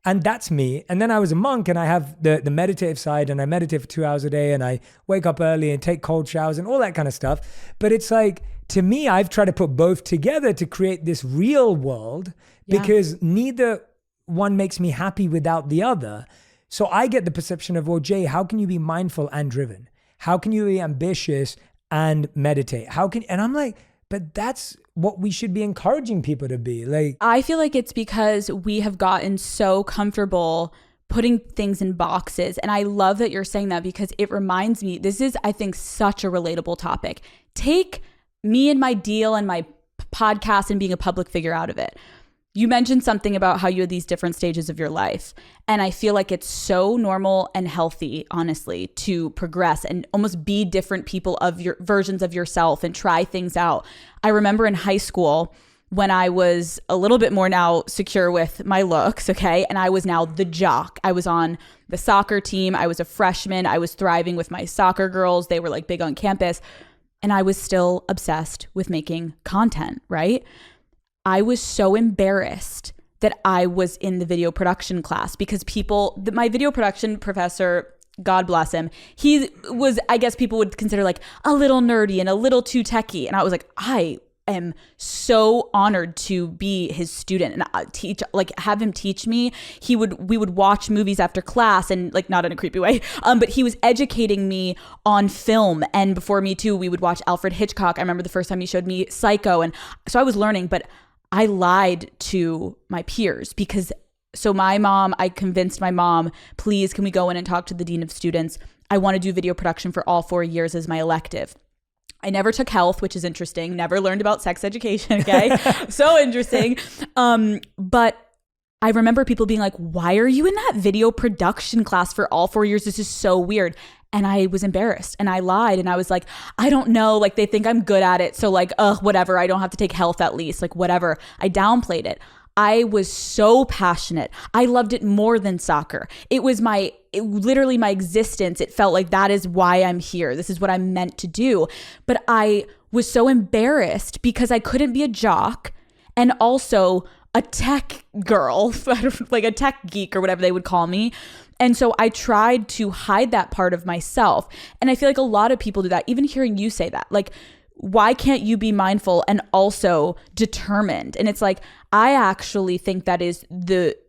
and that's me. And then I was a monk, and I have the meditative side, and I meditate for 2 hours a day, and I wake up early and take cold showers and all that kind of stuff. But it's like, to me, I've tried to put both together to create this real world. Because neither one makes me happy without the other. So I get the perception of, well, Jay, how can you be mindful and driven? How can you be ambitious and meditate? And I'm like, but that's what we should be encouraging people to be. Like, I feel like it's because we have gotten so comfortable putting things in boxes. And I love that you're saying that because it reminds me, this is, I think, such a relatable topic. Take me and my deal and my podcast and being a public figure out of it. You mentioned something about how you had these different stages of your life. And I feel like it's so normal and healthy, honestly, to progress and almost be different people of your versions of yourself and try things out. I remember in high school, when I was a little bit more now secure with my looks, okay? And I was now the jock. I was on the soccer team. I was a freshman. I was thriving with my soccer girls. They were like big on campus. And I was still obsessed with making content, right? I was so embarrassed that I was in the video production class because my video production professor, God bless him, he was, I guess people would consider like a little nerdy and a little too techie. And I was like, I am so honored to be his student and have him teach me. We would watch movies after class, and like not in a creepy way, but he was educating me on film. And before me too, we would watch Alfred Hitchcock. I remember the first time he showed me Psycho. And so I was learning, but I lied to my peers because I convinced my mom, please, can we go in and talk to the dean of students? I want to do video production for all 4 years as my elective. I never took health, which is interesting. Never learned about sex education. Okay. So interesting. But I remember people being like, why are you in that video production class for all 4 years? This is so weird. And I was embarrassed and I lied and I was like, I don't know. Like they think I'm good at it. So like, whatever. I don't have to take health at least. Like whatever. I downplayed it. I was so passionate. I loved it more than soccer. It was literally my existence. It felt like that is why I'm here. This is what I'm meant to do. But I was so embarrassed because I couldn't be a jock and also a tech girl, like a tech geek or whatever they would call me. And so I tried to hide that part of myself. And I feel like a lot of people do that. Even hearing you say that, like, why can't you be mindful and also determined? And it's like, I actually think that is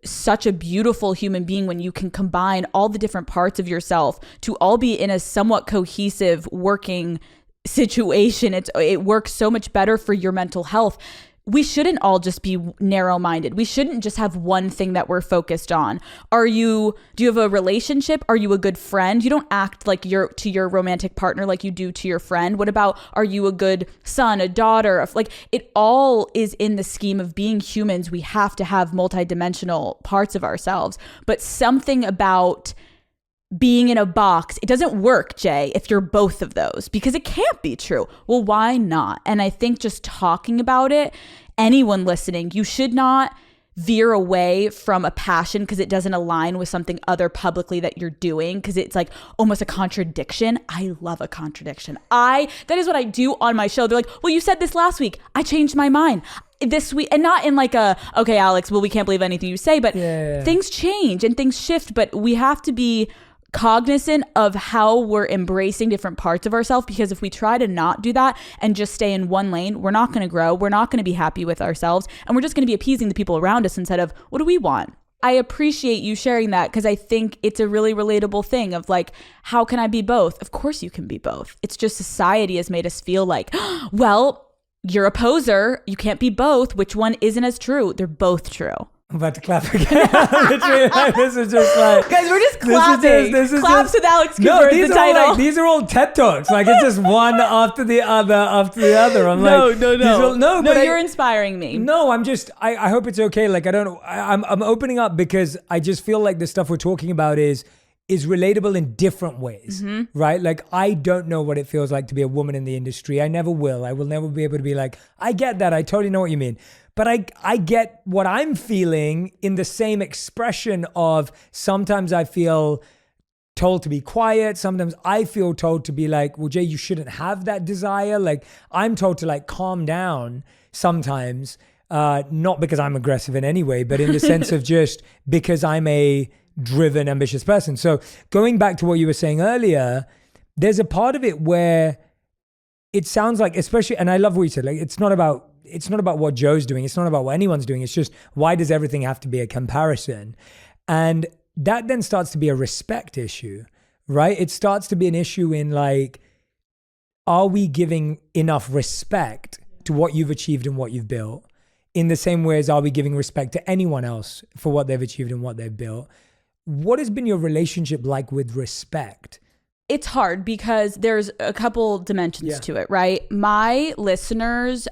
such a beautiful human being when you can combine all the different parts of yourself to all be in a somewhat cohesive working situation. It works so much better for your mental health. We shouldn't all just be narrow-minded. We shouldn't just have one thing that we're focused on. Do you have a relationship? Are you a good friend? You don't act like to your romantic partner like you do to your friend. What about, are you a good son, a daughter? Like, it all is in the scheme of being humans. We have to have multidimensional parts of ourselves. But something about being in a box, it doesn't work, Jay, if you're both of those, because it can't be true. Well, why not? And I think just talking about it, anyone listening, you should not veer away from a passion because it doesn't align with something other publicly that you're doing, because it's like almost a contradiction. I love a contradiction. That is what I do on my show. They're like, well, you said this last week. I changed my mind this week, and not in like okay, Alex, well, we can't believe anything you say, but things change and things shift, but we have to be cognizant of how we're embracing different parts of ourselves, because if we try to not do that and just stay in one lane, we're not going to grow. We're not going to be happy with ourselves, and we're just going to be appeasing the people around us instead of what do we want? I appreciate you sharing that because I think it's a really relatable thing of like, how can I be both? Of course you can be both. It's just society has made us feel like, well, you're a poser. You can't be both. Which one isn't as true? They're both true. I'm about to clap again. Literally, like, this is just like, guys, we're just clapping. This is Claps with Alex Cooper is the title. These are all TED Talks. Like, it's just one after the other. I'm No, you're inspiring me. No, I hope it's okay. Like, I'm opening up because I just feel like the stuff we're talking about is relatable in different ways, right? Like, I don't know what it feels like to be a woman in the industry. I never will. I will never be able to be like, I get that. I totally know what you mean. But I get what I'm feeling in the same expression of sometimes I feel told to be quiet. Sometimes I feel told to be like, well, Jay, you shouldn't have that desire. Like, I'm told to like calm down sometimes, not because I'm aggressive in any way, but in the sense of just because I'm a driven, ambitious person. So going back to what you were saying earlier, there's a part of it where it sounds like, especially, and I love what you said, like, it's not about what Joe's doing. It's not about what anyone's doing. It's just, why does everything have to be a comparison? And that then starts to be a respect issue, right? It starts to be an issue in like, are we giving enough respect to what you've achieved and what you've built? In the same way as, are we giving respect to anyone else for what they've achieved and what they've built? What has been your relationship like with respect? It's hard because there's a couple dimensions to it, right? My listeners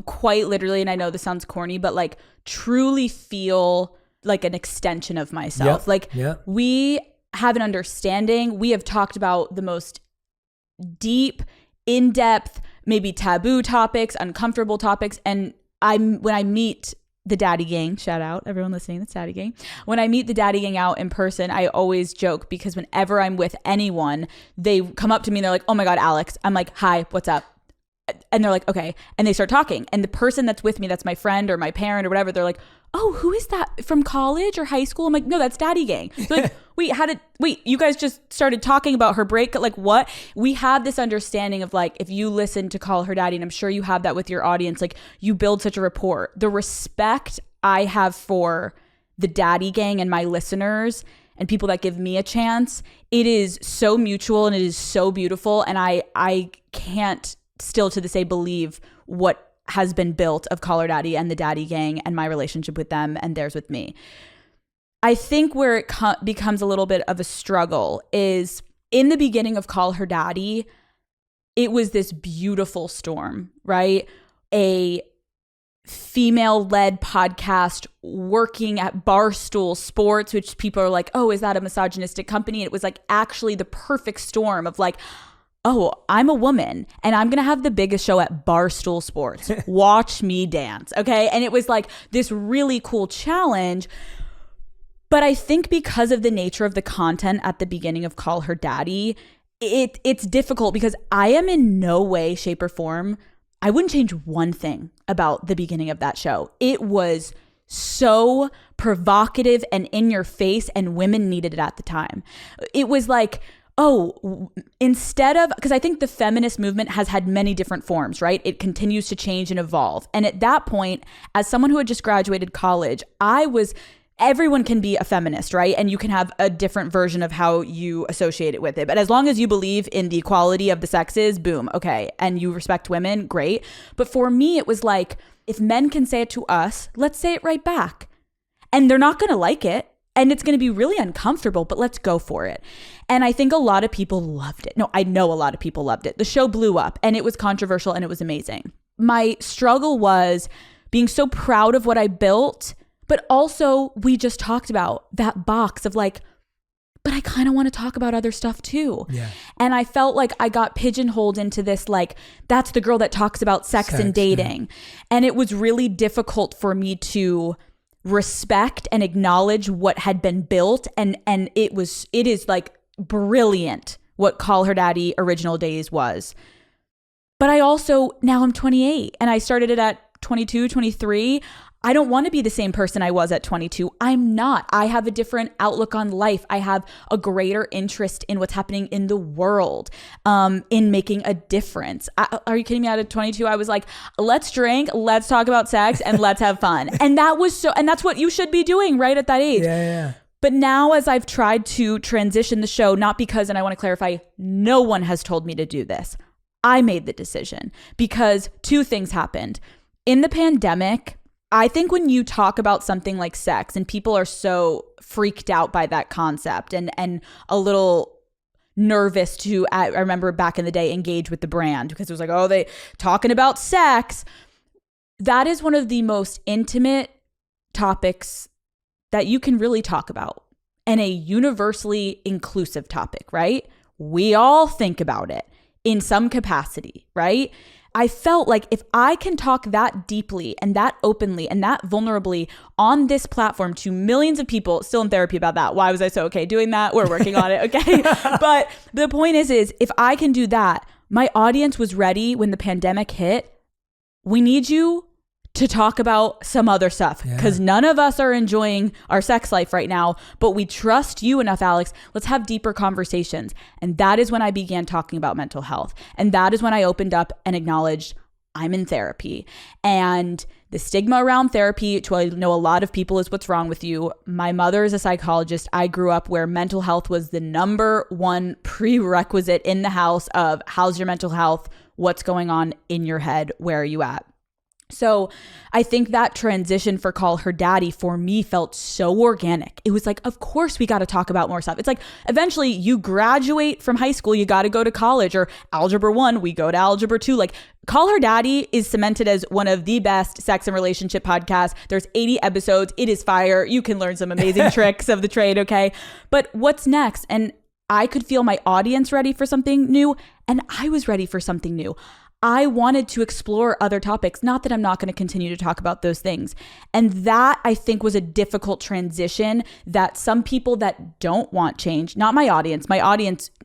quite literally, and I know this sounds corny, but like truly feel like an extension of myself. We have an understanding. We have talked about the most deep, in-depth, maybe taboo topics, uncomfortable topics. And when I meet the daddy gang, shout out everyone listening, that's daddy gang. When I meet the daddy gang out in person, I always joke because whenever I'm with anyone, they come up to me and they're like, oh my God, Alex. I'm like, hi, what's up? And they're like, okay. And they start talking. And the person that's with me, that's my friend or my parent or whatever, they're like, oh, who is that, from college or high school? I'm like, no, that's daddy gang. So like, wait, you guys just started talking about her break? Like what? We have this understanding of like, if you listen to Call Her Daddy, and I'm sure you have that with your audience, like you build such a rapport. The respect I have for the daddy gang and my listeners and people that give me a chance, it is so mutual and it is so beautiful. And I can't still to this day believe what has been built of Call Her Daddy and the daddy gang and my relationship with them and theirs with me. I think where it becomes a little bit of a struggle is in the beginning of Call Her Daddy, it was this beautiful storm, right? A female-led podcast working at Barstool Sports, which people are like, oh, is that a misogynistic company? And it was like actually the perfect storm of like, oh, I'm a woman and I'm going to have the biggest show at Barstool Sports. Watch me dance. Okay. And it was like this really cool challenge. But I think because of the nature of the content at the beginning of Call Her Daddy, it's difficult because I am in no way, shape, or form. I wouldn't change one thing about the beginning of that show. It was so provocative and in your face, and women needed it at the time. It was like, oh, instead of, because I think the feminist movement has had many different forms, right? It continues to change and evolve. And at that point, as someone who had just graduated college, everyone can be a feminist, right? And you can have a different version of how you associate it with it. But as long as you believe in the equality of the sexes, boom, okay. And you respect women, great. But for me, it was like, if men can say it to us, let's say it right back. And they're not going to like it. And it's going to be really uncomfortable, but let's go for it. And I think a lot of people loved it. No, I know a lot of people loved it. The show blew up and it was controversial and it was amazing. My struggle was being so proud of what I built, but also we just talked about that box of like, but I kind of want to talk about other stuff too. Yeah. And I felt like I got pigeonholed into this, like, that's the girl that talks about sex and dating. Yeah. And it was really difficult for me to respect and acknowledge what had been built, and it is like brilliant what Call Her Daddy Original Days was. But I also, now I'm 28 and I started it at 22, 23. I don't want to be the same person I was at 22. I'm not. I have a different outlook on life. I have a greater interest in what's happening in the world, in making a difference. Are you kidding me? Out of 22, I was like, let's drink, let's talk about sex, and let's have fun. And that's what you should be doing right at that age. Yeah. But now as I've tried to transition the show, not because, and I want to clarify, no one has told me to do this. I made the decision because two things happened. In the pandemic, I think when you talk about something like sex and people are so freaked out by that concept and a little nervous to, I remember back in the day, engage with the brand because it was like, oh, they talking about sex. That is one of the most intimate topics that you can really talk about, and a universally inclusive topic, right? We all think about it in some capacity, right? I felt like if I can talk that deeply and that openly and that vulnerably on this platform to millions of people, still in therapy about that. Why was I so okay doing that? We're working on it, okay? But the point is if I can do that, my audience was ready when the pandemic hit. We need you to talk about some other stuff because none of us are enjoying our sex life right now, but we trust you enough, Alex. Let's have deeper conversations. And that is when I began talking about mental health. And that is when I opened up and acknowledged I'm in therapy. And the stigma around therapy, to I know a lot of people, is what's wrong with you. My mother is a psychologist. I grew up where mental health was the number one prerequisite in the house of how's your mental health? What's going on in your head? Where are you at? So I think that transition for Call Her Daddy for me felt so organic. It was like, of course we got to talk about more stuff. It's like eventually you graduate from high school, you got to go to college, or Algebra 1, we go to Algebra 2. Like Call Her Daddy is cemented as one of the best sex and relationship podcasts. There's 80 episodes. It is fire. You can learn some amazing tricks of the trade, okay? But what's next? And I could feel my audience ready for something new, and I was ready for something new. I wanted to explore other topics. Not that I'm not going to continue to talk about those things. And that, I think, was a difficult transition that some people that don't want change, not my audience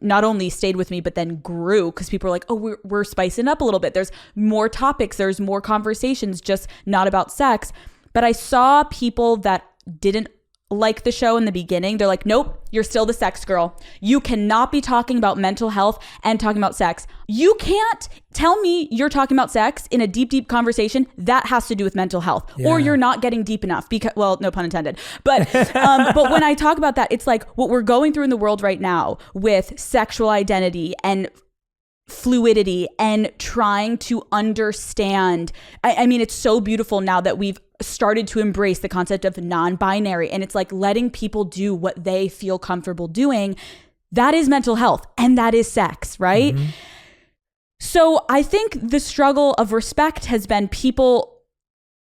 not only stayed with me, but then grew, because people are like, oh, we're spicing up a little bit. There's more topics. There's more conversations, just not about sex. But I saw people that didn't like the show in the beginning. They're like, nope, you're still the sex girl. You cannot be talking about mental health and talking about sex. You can't tell me you're talking about sex in a deep conversation that has to do with mental health, or you're not getting deep enough, because, well, no pun intended. But but when I talk about that, it's like what we're going through in the world right now with sexual identity and fluidity and trying to understand. I mean, it's so beautiful now that we've started to embrace the concept of non-binary, and it's like letting people do what they feel comfortable doing. That is mental health, and that is sex, right? Mm-hmm. So I think the struggle of respect has been people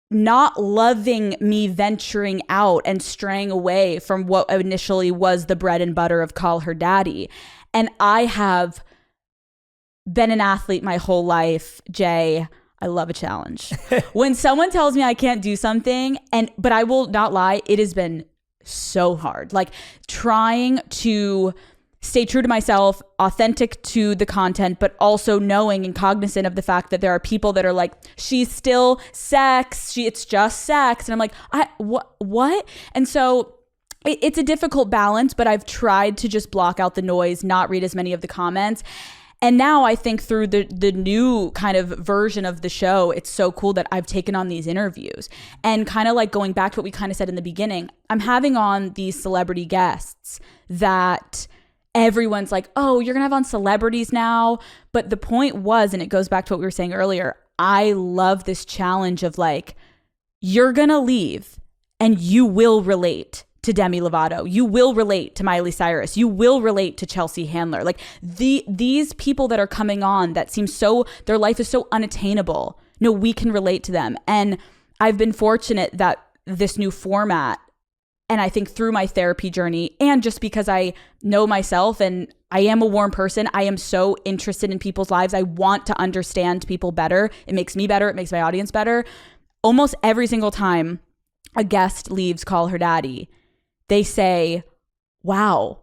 not loving me venturing out and straying away from what initially was the bread and butter of Call Her Daddy. And I have been an athlete my whole life, Jay. I love a challenge. When someone tells me I can't do something, but I will not lie, it has been so hard. Like trying to stay true to myself, authentic to the content, but also knowing and cognizant of the fact that there are people that are like, she's still sex, it's just sex. And I'm like, what? And so it's a difficult balance, but I've tried to just block out the noise, not read as many of the comments. And now I think through the new kind of version of the show, it's so cool that I've taken on these interviews. And kind of like going back to what we kind of said in the beginning, I'm having on these celebrity guests that everyone's like, oh, you're going to have on celebrities now. But the point was, and it goes back to what we were saying earlier, I love this challenge of like, you're going to leave and you will relate to Demi Lovato. You will relate to Miley Cyrus. You will relate to Chelsea Handler. Like these people that are coming on that seem so, their life is so unattainable. No, we can relate to them. And I've been fortunate that this new format, and I think through my therapy journey, and just because I know myself and I am a warm person, I am so interested in people's lives. I want to understand people better. It makes me better. It makes my audience better. Almost every single time a guest leaves Call Her Daddy, they say, wow,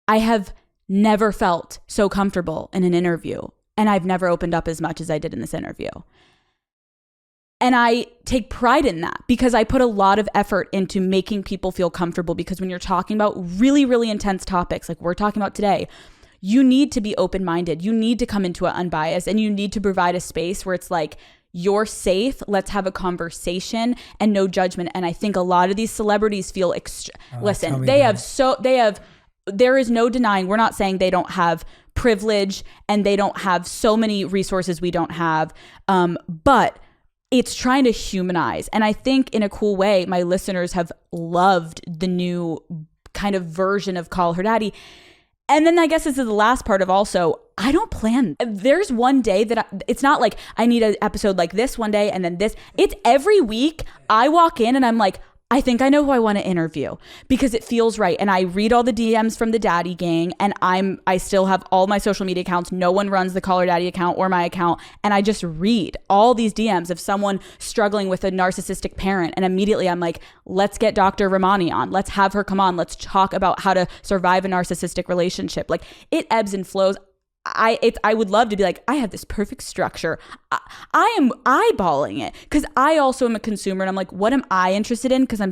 I have never felt so comfortable in an interview, and I've never opened up as much as I did in this interview. And I take pride in that because I put a lot of effort into making people feel comfortable, because when you're talking about really, really intense topics like we're talking about today, you need to be open-minded. You need to come into it unbiased, and you need to provide a space where it's like, you're safe. Let's have a conversation and no judgment. And I think a lot of these celebrities feel listen, there is no denying, we're not saying they don't have privilege and they don't have so many resources we don't have. But it's trying to humanize. And I think in a cool way, my listeners have loved the new kind of version of Call Her Daddy. And then I guess this is the last part of also, I don't plan. There's one day that it's not like I need an episode like this one day and then this. It's every week I walk in and I'm like, I think I know who I want to interview because it feels right. And I read all the DMs from the Daddy Gang, and I still have all my social media accounts. No one runs the Call Her Daddy account or my account. And I just read all these DMs of someone struggling with a narcissistic parent. And immediately I'm like, let's get Dr. Ramani on. Let's have her come on. Let's talk about how to survive a narcissistic relationship. Like, it ebbs and flows. I would love to be like, I have this perfect structure. I am eyeballing it because I also am a consumer, and I'm like, what am I interested in? Because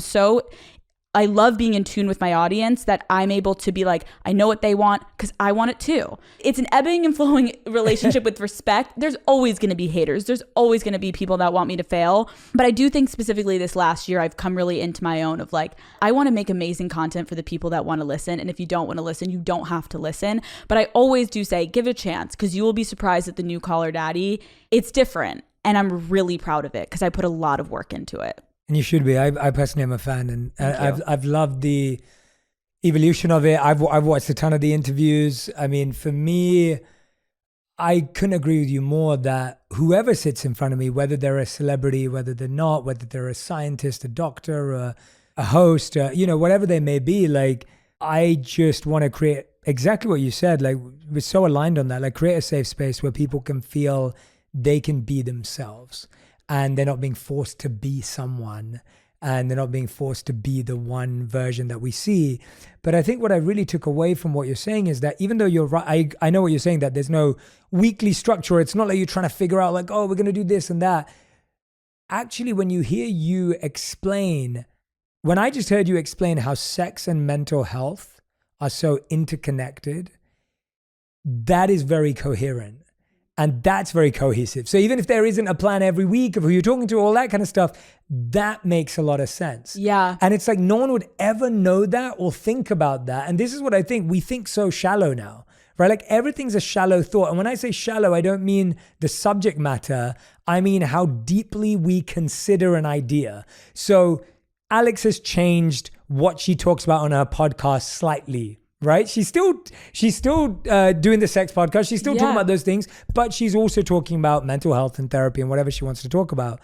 I love being in tune with my audience, that I'm able to be like, I know what they want because I want it too. It's an ebbing and flowing relationship with respect. There's always going to be haters. There's always going to be people that want me to fail. But I do think specifically this last year, I've come really into my own of like, I want to make amazing content for the people that want to listen. And if you don't want to listen, you don't have to listen. But I always do say, give it a chance, because you will be surprised at the new Call Her Daddy. It's different. And I'm really proud of it because I put a lot of work into it. And you should be. I personally am a fan, and I've loved the evolution of it. I've watched a ton of the interviews. I mean, for me, I couldn't agree with you more that whoever sits in front of me, whether they're a celebrity, whether they're not, whether they're a scientist, a doctor, a host, whatever they may be, like, I just want to create exactly what you said. Like, we're so aligned on that. Like, create a safe space where people can feel they can be themselves and they're not being forced to be someone, and they're not being forced to be the one version that we see. But I think what I really took away from what you're saying is that even though you're right, I know what you're saying, that there's no weekly structure. It's not like you're trying to figure out like, oh, we're going to do this and that. Actually, when you hear you explain, when I just heard you explain how sex and mental health are so interconnected, that is very coherent. And that's very cohesive. So even if there isn't a plan every week of who you're talking to, all that kind of stuff, that makes a lot of sense. Yeah. And it's like no one would ever know that or think about that. And this is what I think. We think so shallow now, right? Like everything's a shallow thought. And when I say shallow, I don't mean the subject matter. I mean how deeply we consider an idea. So Alex has changed what she talks about on her podcast slightly, right? She's still doing the sex podcast. She's still talking about those things, but she's also talking about mental health and therapy and whatever she wants to talk about.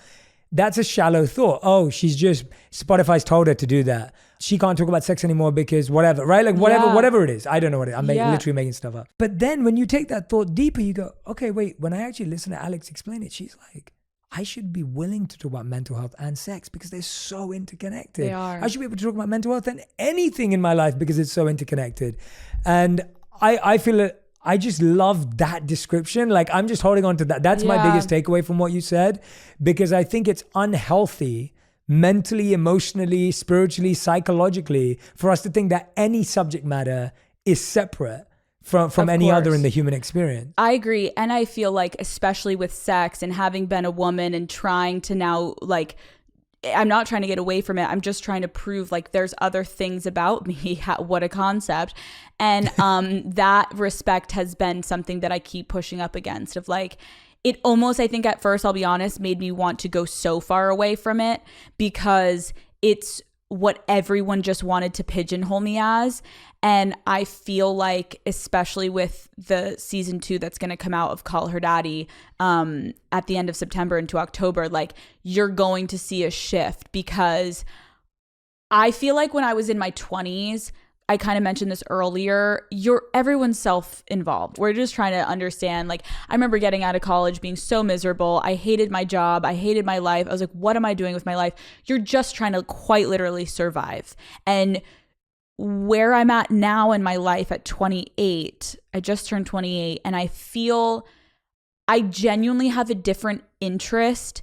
That's a shallow thought. Oh, Spotify's told her to do that. She can't talk about sex anymore because whatever, right? Like whatever it is. I don't know what it is. I'm literally making stuff up. But then when you take that thought deeper, you go, okay, wait, when I actually listen to Alex explain it, she's like, I should be willing to talk about mental health and sex because they're so interconnected. They are. I should be able to talk about mental health and anything in my life because it's so interconnected. And I feel it. I just love that description. Like I'm just holding on to that. That's my biggest takeaway from what you said, because I think it's unhealthy mentally, emotionally, spiritually, psychologically for us to think that any subject matter is separate from any other in the human experience. I agree. And I feel like, especially with sex and having been a woman and trying to now, like, I'm not trying to get away from it. I'm just trying to prove like there's other things about me. What a concept. And that respect has been something that I keep pushing up against, of like, it almost, I think at first, I'll be honest, made me want to go so far away from it because it's what everyone just wanted to pigeonhole me as. And I feel like, especially with the season 2 that's going to come out of Call Her Daddy at the end of September into October, like you're going to see a shift, because I feel like when I was in my 20s, I kind of mentioned this earlier, everyone's self-involved. We're just trying to understand. Like, I remember getting out of college being so miserable. I hated my job. I hated my life. I was like, what am I doing with my life? You're just trying to quite literally survive. And where I'm at now in my life at 28, I just turned 28, and I feel I genuinely have a different interest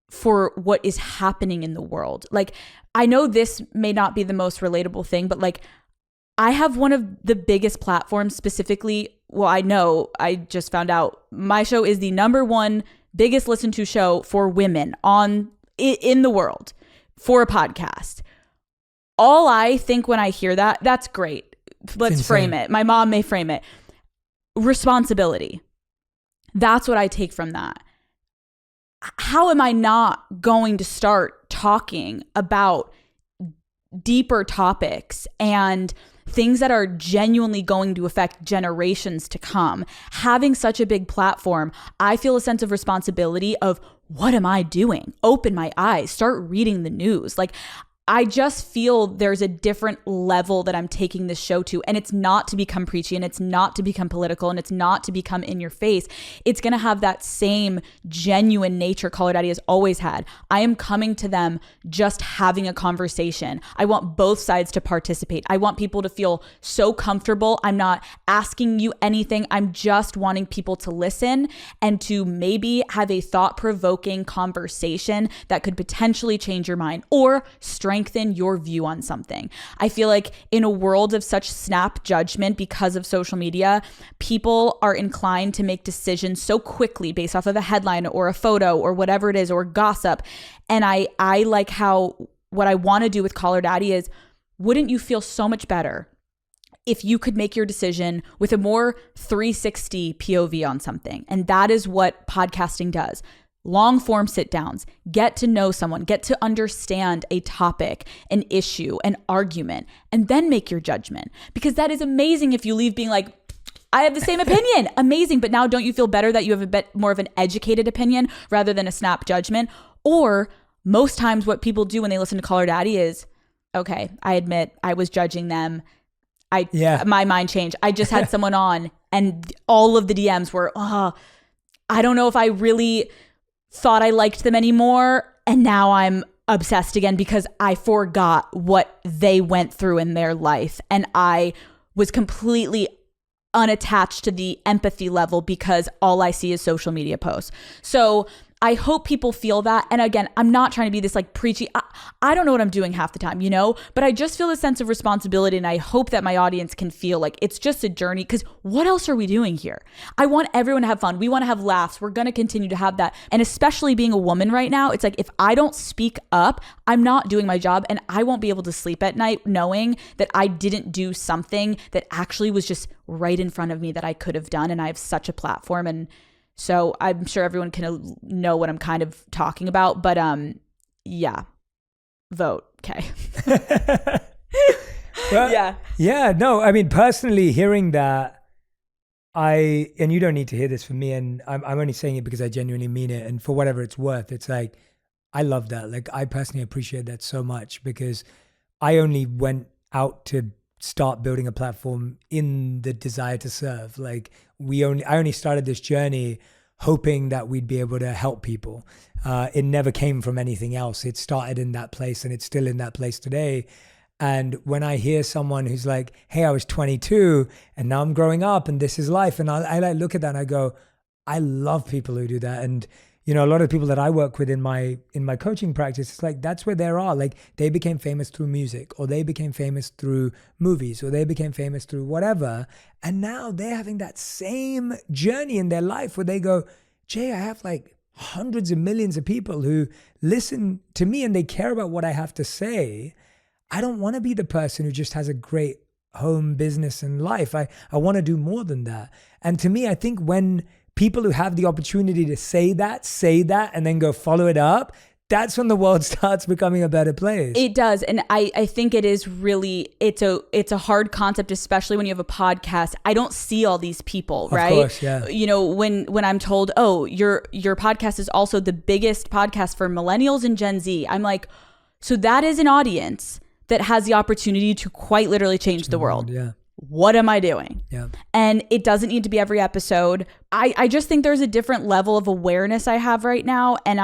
for what is happening in the world. Like, I know this may not be the most relatable thing, but like, I have one of the biggest platforms specifically. Well, I know, I just found out my show is the #1 biggest listened to show for women in the world for a podcast. All I think when I hear that, that's great. Let's frame it. My mom may frame it. Responsibility. That's what I take from that. How am I not going to start talking about deeper topics and things that are genuinely going to affect generations to come? Having such a big platform, I feel a sense of responsibility of, what am I doing? Open my eyes, start reading the news. Like, I just feel there's a different level that I'm taking this show to. And it's not to become preachy, and it's not to become political, and it's not to become in your face. It's going to have that same genuine nature Call Her Daddy has always had. I am coming to them just having a conversation. I want both sides to participate. I want people to feel so comfortable. I'm not asking you anything. I'm just wanting people to listen and to maybe have a thought-provoking conversation that could potentially change your mind or strengthen your view on something. I feel like in a world of such snap judgment because of social media, people are inclined to make decisions so quickly based off of a headline or a photo or whatever it is, or gossip. And I like how what I want to do with Call Her Daddy is, wouldn't you feel so much better if you could make your decision with a more 360 POV on something? And that is what podcasting does. Long form sit downs, get to know someone, get to understand a topic, an issue, an argument, and then make your judgment. Because that is amazing if you leave being like, I have the same opinion. Amazing. But now don't you feel better that you have a bit more of an educated opinion rather than a snap judgment? Or most times what people do when they listen to Call Her Daddy is, okay, I admit I was judging them. My mind changed. I just had someone on and all of the DMs were, I don't know if I really thought I liked them anymore. And now I'm obsessed again because I forgot what they went through in their life. And I was completely unattached to the empathy level because all I see is social media posts. So I hope people feel that. And again, I'm not trying to be this like preachy. I don't know what I'm doing half the time, you know, but I just feel a sense of responsibility. And I hope that my audience can feel like it's just a journey, because what else are we doing here? I want everyone to have fun. We want to have laughs. We're going to continue to have that. And especially being a woman right now, it's like, if I don't speak up, I'm not doing my job, and I won't be able to sleep at night knowing that I didn't do something that actually was just right in front of me that I could have done. And I have such a platform. And so I'm sure everyone can know what I'm kind of talking about, but yeah, vote. Okay. Well, yeah, no, I mean, personally hearing that, and you don't need to hear this from me, and I'm only saying it because I genuinely mean it. And for whatever it's worth, it's like, I love that. Like, I personally appreciate that so much, because I only went out to start building a platform in the desire to serve. Like, I only started this journey hoping that we'd be able to help people. It never came from anything else. It started in that place, and it's still in that place today. And when I hear someone who's like, hey, I was 22 and now I'm growing up and this is life, and I like look at that and I go, I love people who do that. And you know, a lot of people that I work with in my coaching practice, it's like, that's where they are. Like, they became famous through music, or they became famous through movies, or they became famous through whatever. And now they're having that same journey in their life where they go, Jay, I have like hundreds of millions of people who listen to me and they care about what I have to say. I don't want to be the person who just has a great home, business, and life. I want to do more than that. And to me, I think when people who have the opportunity to say that, and then go follow it up, that's when the world starts becoming a better place. It does. And I think it is really, it's a hard concept, especially when you have a podcast. I don't see all these people, right? Of course, yeah. You know, when I'm told, oh, your podcast is also the biggest podcast for millennials and Gen Z, I'm like, so that is an audience that has the opportunity to quite literally change the world. Yeah. What am I doing? Yeah. And it doesn't need to be every episode. I just think there's a different level of awareness I have right now, and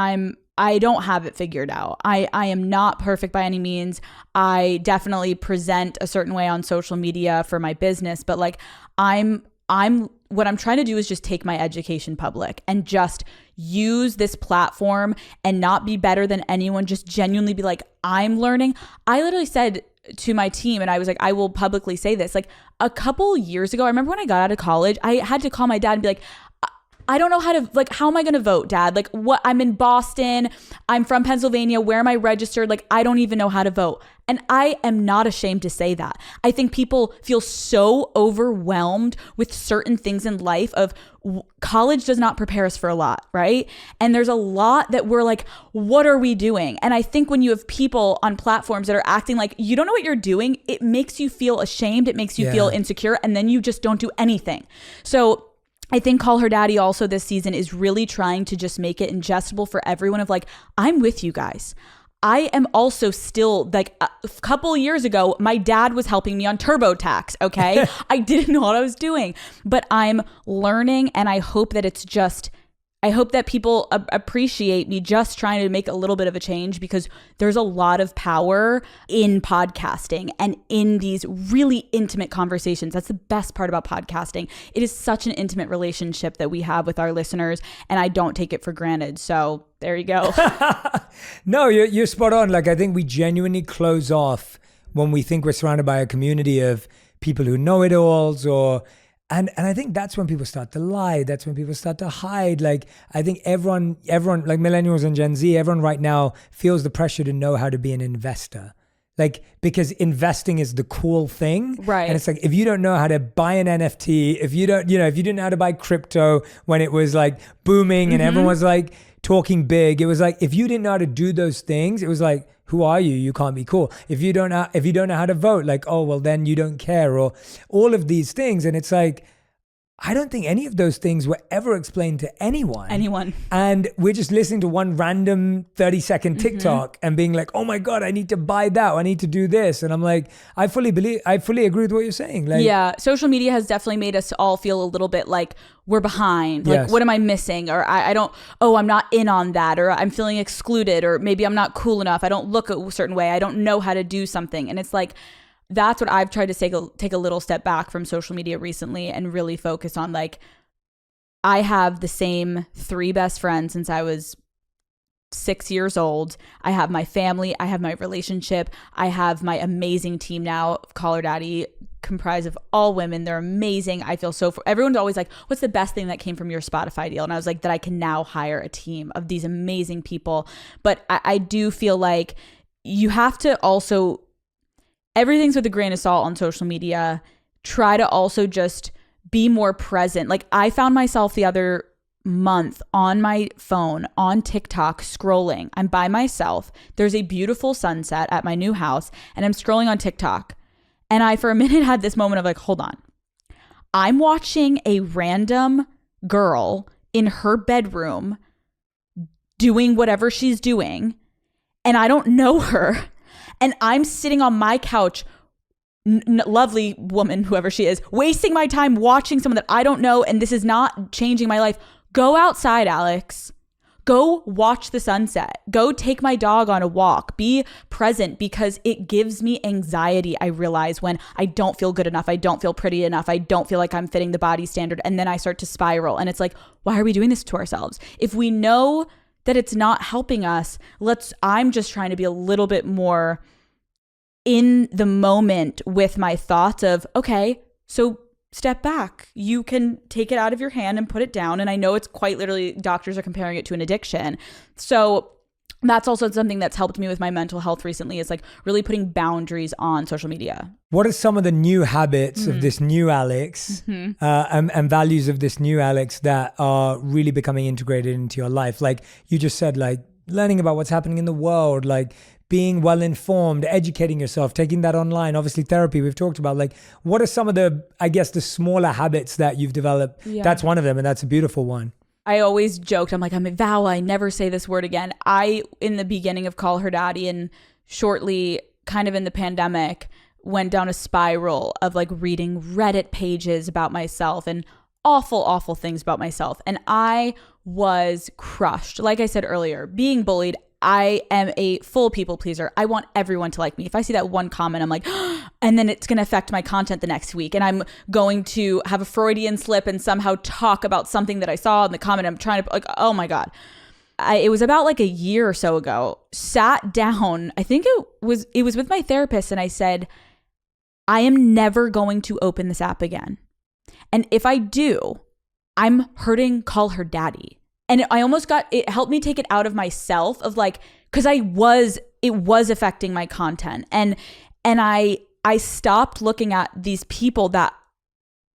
I don't have it figured out. I am not perfect by any means. I definitely present a certain way on social media for my business, but like what I'm trying to do is just take my education public and just use this platform and not be better than anyone, just genuinely be like, I'm learning. I literally said to my team, and I was like, I will publicly say this, like a couple years ago, I remember when I got out of college, I had to call my dad and be like, I don't know how to, like, how am I going to vote, Dad? Like, what? I'm in Boston. I'm from Pennsylvania. Where am I registered? Like, I don't even know how to vote. And I am not ashamed to say that. I think people feel so overwhelmed with certain things in life of college does not prepare us for a lot, right? And there's a lot that we're like, what are we doing? And I think when you have people on platforms that are acting like you don't know what you're doing, it makes you feel ashamed. It makes you feel insecure. And then you just don't do anything. So I think Call Her Daddy also this season is really trying to just make it ingestible for everyone of like, I'm with you guys. I am also still like a couple years ago, my dad was helping me on TurboTax. Okay. I didn't know what I was doing, but I'm learning, and I hope that I hope that people appreciate me just trying to make a little bit of a change, because there's a lot of power in podcasting and in these really intimate conversations. That's the best part about podcasting. It is such an intimate relationship that we have with our listeners, and I don't take it for granted. So there you go. No, you're spot on. Like, I think we genuinely close off when we think we're surrounded by a community of people who know it alls, or And I think that's when people start to lie. That's when people start to hide. Like, I think everyone, like millennials and Gen Z, everyone right now feels the pressure to know how to be an investor. Like, because investing is the cool thing. Right. And it's like, if you don't know how to buy an NFT, if you didn't know how to buy crypto when it was like booming and everyone was like talking big, it was like, if you didn't know how to do those things, it was like, who are you? You can't be cool. If you don't know how to vote, like, oh, well, then you don't care, or all of these things. And it's like, I don't think any of those things were ever explained to anyone. And we're just listening to one random 30-second TikTok and being like, oh my God, I need to buy that. I need to do this. And I'm like, I fully agree with what you're saying. Like, yeah, social media has definitely made us all feel a little bit like we're behind. Like, Yes. what am I missing? Or I'm not in on that. Or I'm feeling excluded. Or maybe I'm not cool enough. I don't look a certain way. I don't know how to do something. And it's like, that's what I've tried to take a little step back from social media recently and really focus on. Like, I have the same 3 best friends since I was 6 years old. I have my family. I have my relationship. I have my amazing team now, Call Her Daddy, comprised of all women. They're amazing. I feel everyone's always like, what's the best thing that came from your Spotify deal? And I was like, that I can now hire a team of these amazing people. But I do feel like you have to also, everything's with a grain of salt on social media. Try to also just be more present. Like, I found myself the other month on my phone on TikTok scrolling. I'm by myself. There's a beautiful sunset at my new house and I'm scrolling on TikTok. And I, for a minute, had this moment of like, hold on. I'm watching a random girl in her bedroom doing whatever she's doing and I don't know her. And I'm sitting on my couch, lovely woman, whoever she is, wasting my time watching someone that I don't know, and this is not changing my life. Go outside, Alex. Go watch the sunset. Go take my dog on a walk. Be present, because it gives me anxiety, I realize, when I don't feel good enough. I don't feel pretty enough. I don't feel like I'm fitting the body standard. And then I start to spiral. And it's like, why are we doing this to ourselves? If we know that it's not helping us, I'm just trying to be a little bit more in the moment with my thoughts of, okay, so step back. You can take it out of your hand and put it down. And I know it's quite literally, doctors are comparing it to an addiction. So that's also something that's helped me with my mental health recently, is like really putting boundaries on social media. What are some of the new habits of this new Alex and values of this new Alex that are really becoming integrated into your life? Like you just said, like learning about what's happening in the world, like being well informed, educating yourself, taking that online, obviously therapy we've talked about. Like, what are some of the, I guess, the smaller habits that you've developed? Yeah. That's one of them, and that's a beautiful one. I always joked, I'm like, I'm a vow, I never say this word again. In the beginning of Call Her Daddy and shortly kind of in the pandemic, went down a spiral of like reading Reddit pages about myself and awful things about myself. And I was crushed. Like I said earlier, being bullied, I am a full people pleaser. I want everyone to like me. If I see that one comment, I'm like, and then it's going to affect my content the next week. And I'm going to have a Freudian slip and somehow talk about something that I saw in the comment. I'm trying to, like, oh my God. It was about like a year or so ago, sat down. I think it was with my therapist. And I said, I am never going to open this app again. And if I do, I'm hurting Call Her Daddy. And it helped me take it out of myself of like, cause it was affecting my content. And I stopped looking at these people that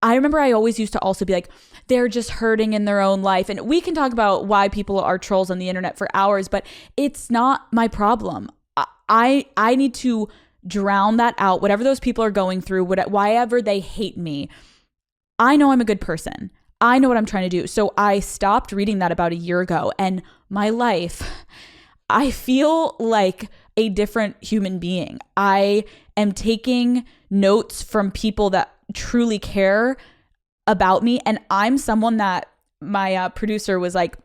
I remember I always used to also be like, they're just hurting in their own life. And we can talk about why people are trolls on the internet for hours, but it's not my problem. I need to drown that out. Whatever those people are going through, whatever they hate me, I know I'm a good person. I know what I'm trying to do. So I stopped reading that about a year ago, and my life, I feel like a different human being. I am taking notes from people that truly care about me. And I'm someone that my producer was like,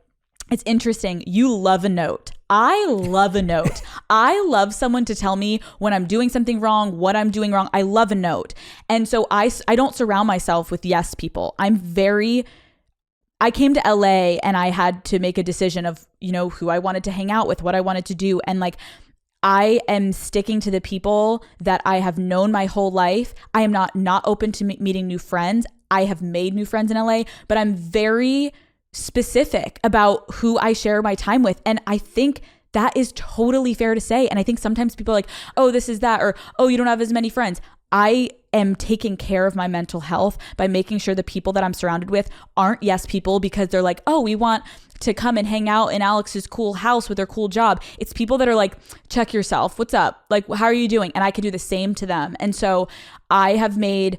it's interesting. You love a note. I love a note. I love someone to tell me when I'm doing something wrong, what I'm doing wrong. I love a note. And so I don't surround myself with yes people. I came to LA and I had to make a decision of, who I wanted to hang out with, what I wanted to do. And like, I am sticking to the people that I have known my whole life. I am not open to meeting new friends. I have made new friends in LA, but I'm very specific about who I share my time with. And I think that is totally fair to say. And I think sometimes people are like, oh, this is that, or, oh, you don't have as many friends. I am taking care of my mental health by making sure the people that I'm surrounded with aren't yes people because they're like, oh, we want to come and hang out in Alex's cool house with her cool job. It's people that are like, check yourself. What's up? Like, how are you doing? And I can do the same to them. And so I have made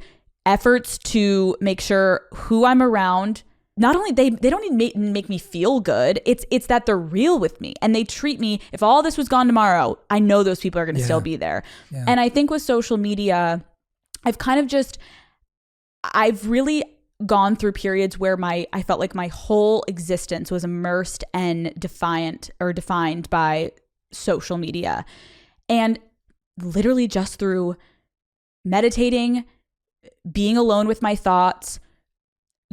efforts to make sure who I'm around, not only they don't even make me feel good. It's that they're real with me and they treat me. If all this was gone tomorrow, I know those people are going to still be there. Yeah. And I think with social media, I've really gone through periods where I felt like my whole existence was immersed and defined by social media. And literally just through meditating, being alone with my thoughts,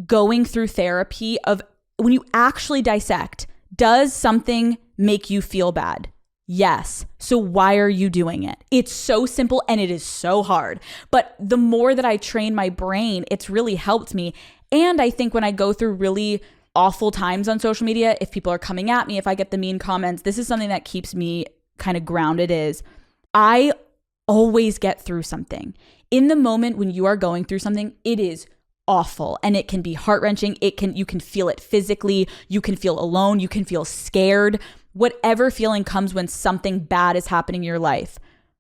going through therapy of when you actually dissect, does something make you feel bad? Yes. So why are you doing it? It's so simple and it is so hard. But the more that I train my brain, it's really helped me. And I think when I go through really awful times on social media, if people are coming at me, if I get the mean comments, this is something that keeps me kind of grounded is I always get through something. In the moment when you are going through something, it is awful and it can be heart-wrenching. You can feel it physically. You can feel alone. You can feel scared. Whatever feeling comes when something bad is happening in your life.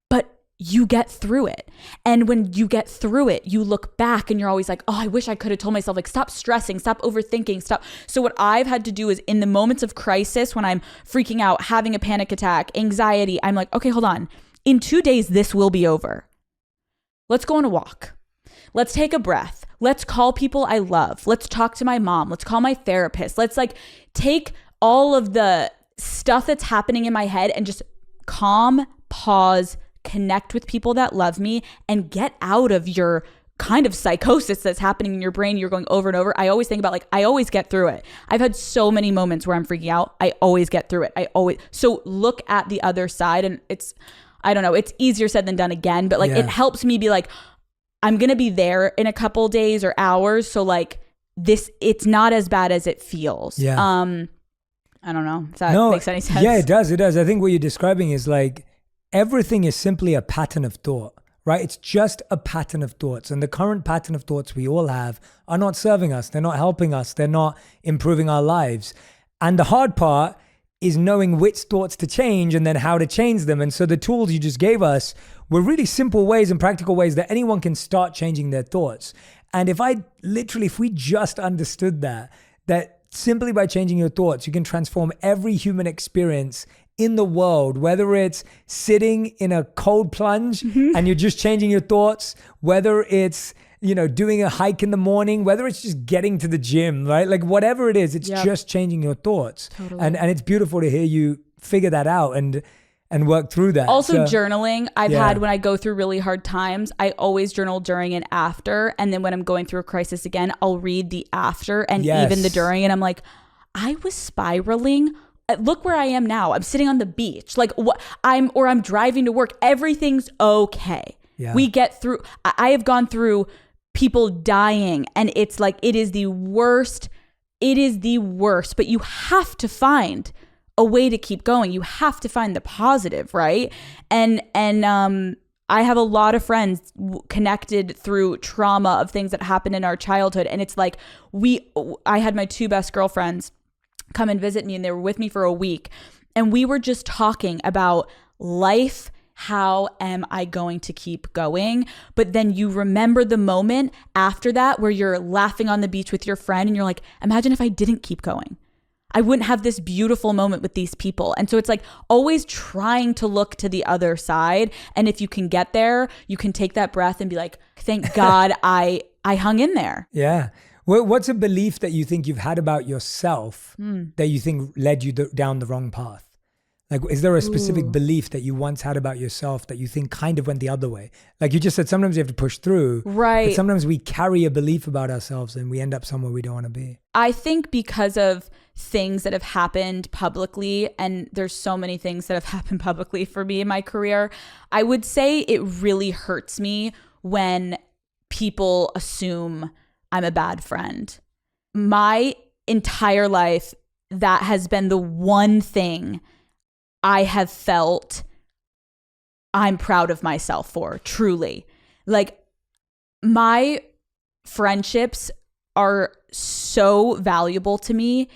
But you get through it. And when you get through it, you look back and you're always like, oh, I wish I could have told myself, like, stop stressing, stop overthinking, stop. So what I've had to do is in the moments of crisis, when I'm freaking out, having a panic attack, anxiety, I'm like, okay, hold on. In 2 days, this will be over. Let's go on a walk. Let's take a breath. Let's call people I love. Let's talk to my mom. Let's call my therapist. Let's take all of the stuff that's happening in my head and just calm, pause, connect with people that love me and get out of your kind of psychosis that's happening in your brain. You're going over and over. I always think about I always get through it. I've had so many moments where I'm freaking out. I always get through it. So look at the other side and I don't know, it's easier said than done again, but it helps me be like, I'm going to be there in a couple days or hours. So it's not as bad as it feels. Yeah. I don't know if that makes any sense. Yeah, it does. It does. I think what you're describing is everything is simply a pattern of thought, right? It's just a pattern of thoughts. And the current pattern of thoughts we all have are not serving us. They're not helping us. They're not improving our lives. And the hard part is knowing which thoughts to change and then how to change them. And so the tools you just gave us were really simple ways and practical ways that anyone can start changing their thoughts. And if we just understood that simply by changing your thoughts, you can transform every human experience in the world, whether it's sitting in a cold plunge and you're just changing your thoughts, whether it's doing a hike in the morning, whether it's just getting to the gym, right? Whatever it is, it's just changing your thoughts. Totally. And it's beautiful to hear you figure that out and work through that. Also journaling, I've had when I go through really hard times, I always journal during and after. And then when I'm going through a crisis again, I'll read the after and even the during. And I'm like, I was spiraling. Look where I am now. I'm sitting on the beach. I'm driving to work. Everything's okay. Yeah. We get through. I have gone through people dying and it's it is the worst. It is the worst, but you have to find a way to keep going. You have to find the positive, right? And I have a lot of friends connected through trauma of things that happened in our childhood. And it's I had my two best girlfriends come and visit me and they were with me for a week. And we were just talking about life. How am I going to keep going? But then you remember the moment after that where you're laughing on the beach with your friend and you're like, imagine if I didn't keep going. I wouldn't have this beautiful moment with these people. And so it's always trying to look to the other side. And if you can get there, you can take that breath and be like, thank God I hung in there. Yeah. What's a belief that you think you've had about yourself that you think led you down the wrong path? Is there a specific belief that you once had about yourself that you think kind of went the other way? You just said, sometimes you have to push through. Right. But sometimes we carry a belief about ourselves and we end up somewhere we don't want to be. I think because of things that have happened publicly, and there's so many things that have happened publicly for me in my career, I would say it really hurts me when people assume I'm a bad friend. My entire life, that has been the one thing I have felt I'm proud of myself for, truly. My friendships are so valuable to me,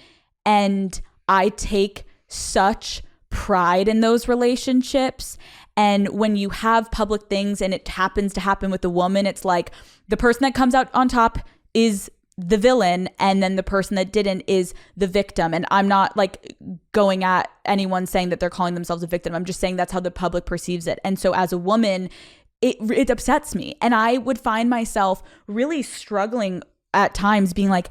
and I take such pride in those relationships. And when you have public things and it happens to happen with a woman, it's like the person that comes out on top is the villain, and then the person that didn't is the victim. And I'm not like going at anyone saying that they're calling themselves a victim. I'm just saying that's how the public perceives it. And so as a woman, it upsets me. And I would find myself really struggling at times being like,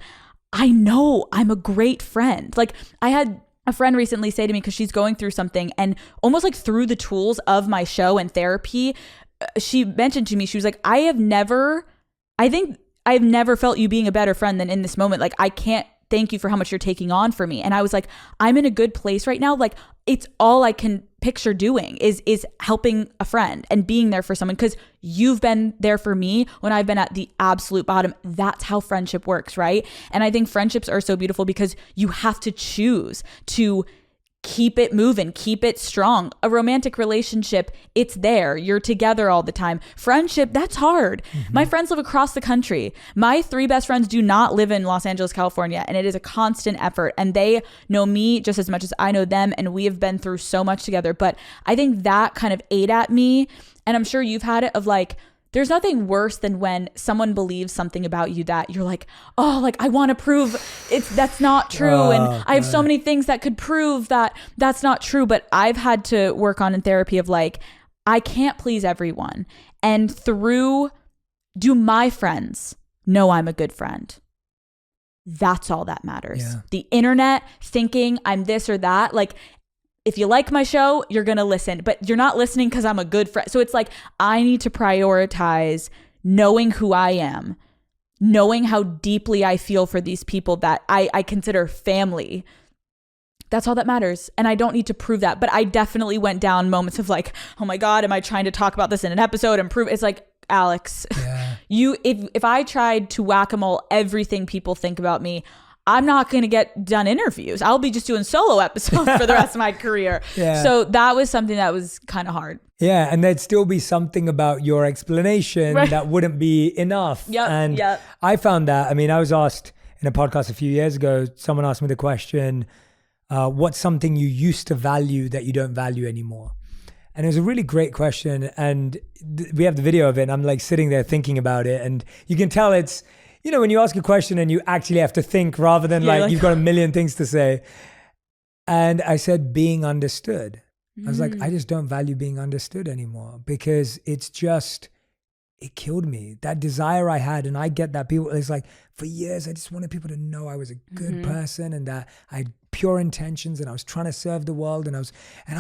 I know I'm a great friend. Like I had a friend recently say to me, because she's going through something, and almost like through the tools of my show and therapy, she mentioned to me, she was like, I've never felt you being a better friend than in this moment. Like, I can't thank you for how much you're taking on for me. And I was like, I'm in a good place right now. Like, it's all I can picture doing is helping a friend and being there for someone, because you've been there for me when I've been at the absolute bottom. That's how friendship works, right? And I think friendships are so beautiful because you have to choose to keep it moving, keep it strong. A romantic relationship, it's there. You're together all the time. Friendship, that's hard. My friends live across the country. My 3 best friends do not live in Los Angeles, California, and it is a constant effort. And they know me just as much as I know them, and we have been through so much together. But I think that kind of ate at me, and I'm sure you've had it, of like, there's nothing worse than when someone believes something about you that you're like, oh, like I want to prove that's not true. And I have so many things that could prove that that's not true. But I've had to work on in therapy of like, I can't please everyone. And do my friends know I'm a good friend? That's all that matters. Yeah. The internet thinking I'm this or that, like, if you like my show, you're going to listen, but you're not listening because I'm a good friend. So it's like, I need to prioritize knowing who I am, knowing how deeply I feel for these people that I consider family. That's all that matters. And I don't need to prove that. But I definitely went down moments of like, oh my God, am I trying to talk about this in an episode and prove? It's like, Alex, if I tried to whack-a-mole everything people think about me, I'm not going to get done interviews. I'll be just doing solo episodes for the rest of my career. Yeah. So that was something that was kind of hard. Yeah. And there'd still be something about your explanation that wouldn't be enough. Yep. I found that, I mean, I was asked in a podcast a few years ago, someone asked me the question, what's something you used to value that you don't value anymore? And it was a really great question. And we have the video of it. And I'm like sitting there thinking about it. And you can tell it's, you know, when you ask a question and you actually have to think rather than like you've got a million things to say. And I said, being understood. I was like, I just don't value being understood anymore, because it killed me. That desire I had, and I get that people, it's like for years, I just wanted people to know I was a good person and that I had pure intentions and I was trying to serve the world. And I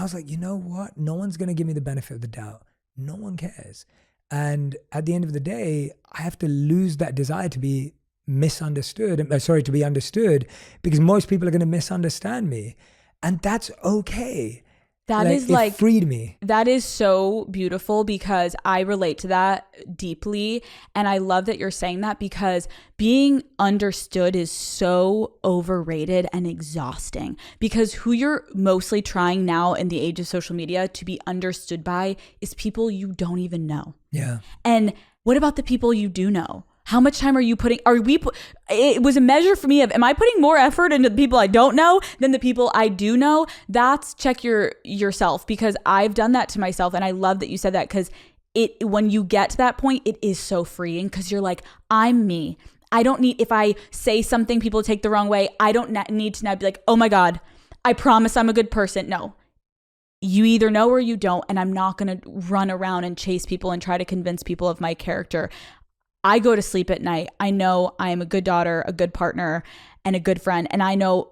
was like, you know what? No one's going to give me the benefit of the doubt. No one cares. And at the end of the day, I have to lose that desire to be to be understood, because most people are going to misunderstand me. And that's okay. It freed me. That is so beautiful, because I relate to that deeply. And I love that you're saying that, because being understood is so overrated and exhausting, because who you're mostly trying now in the age of social media to be understood by is people you don't even know. Yeah. And what about the people you do know? How much time are you putting? It was a measure for me of, am I putting more effort into the people I don't know than the people I do know? That's check yourself, because I've done that to myself. And I love that you said that, because when you get to that point, it is so freeing, because you're like, I'm me. I don't need, if I say something people take the wrong way, I don't need to now be like, oh my God, I promise I'm a good person. No. You either know or you don't. And I'm not going to run around and chase people and try to convince people of my character. I go to sleep at night. I know I am a good daughter, a good partner, and a good friend. And I know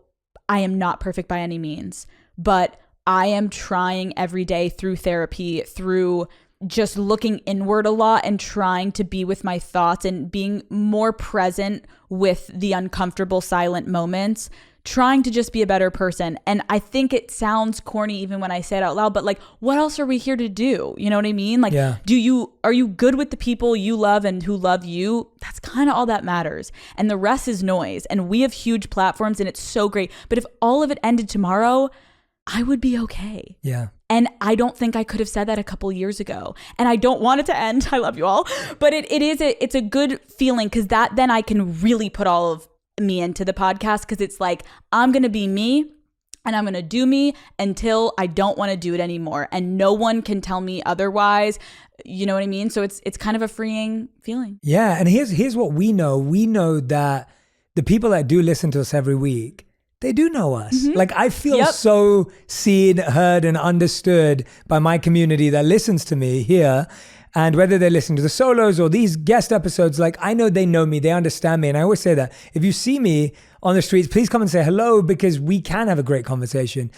I am not perfect by any means, but I am trying every day through therapy, through just looking inward a lot and trying to be with my thoughts and being more present with the uncomfortable silent moments, trying to just be a better person. And I think it sounds corny even when I say it out loud, but like, what else are we here to do? You know what I mean? Like, are you good with the people you love and who love you? That's kind of all that matters. And the rest is noise. And we have huge platforms and it's so great. But if all of it ended tomorrow, I would be okay. Yeah. And I don't think I could have said that a couple years ago. And I don't want it to end. I love you all. But it's a good feeling, because then I can really put all of me into the podcast, because it's like, I'm going to be me. and I'm going to do me until I don't want to do it anymore. And no one can tell me otherwise. You know what I mean? So it's kind of a freeing feeling. Yeah. And here's what we know. We know that the people that do listen to us every week, they do know us. Like I feel so seen, heard, and understood by my community that listens to me here. And whether they listen to the solos or these guest episodes, like I know they know me, they understand me. And I always say that if you see me on the streets, please come and say hello, because we can have a great conversation.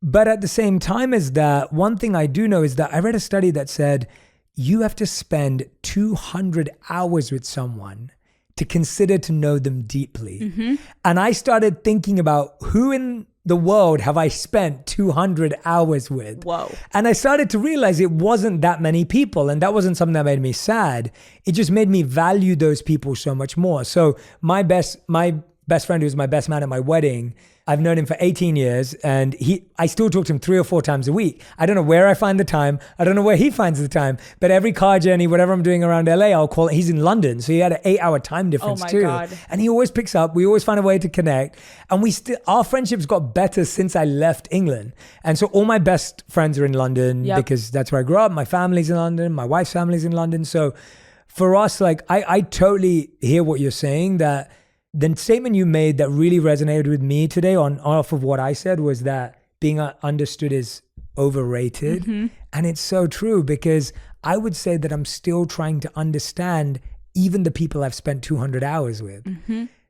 But at the same time as that, one thing I do know is that I read a study that said you have to spend 200 hours with someone to consider to know them deeply. And I started thinking about who in the world have I spent 200 hours with? Whoa. And I started to realize it wasn't that many people. And that wasn't something that made me sad. It just made me value those people so much more. So my best friend, who's my best man at my wedding, I've known him for 18 years, and I still talk to him 3 or 4 times a week. I don't know where I find the time. I don't know where he finds the time, but every car journey, whatever I'm doing around LA, I'll call it. He's in London, so he had an 8-hour time difference too. God. And he always picks up. We always find a way to connect. And our friendships got better since I left England. And so all my best friends are in London because that's where I grew up. My family's in London. My wife's family's in London. So for us, like I totally hear what you're saying, that the statement you made that really resonated with me today off of what I said was that being understood is overrated. And it's so true, because I would say that I'm still trying to understand even the people I've spent 200 hours with.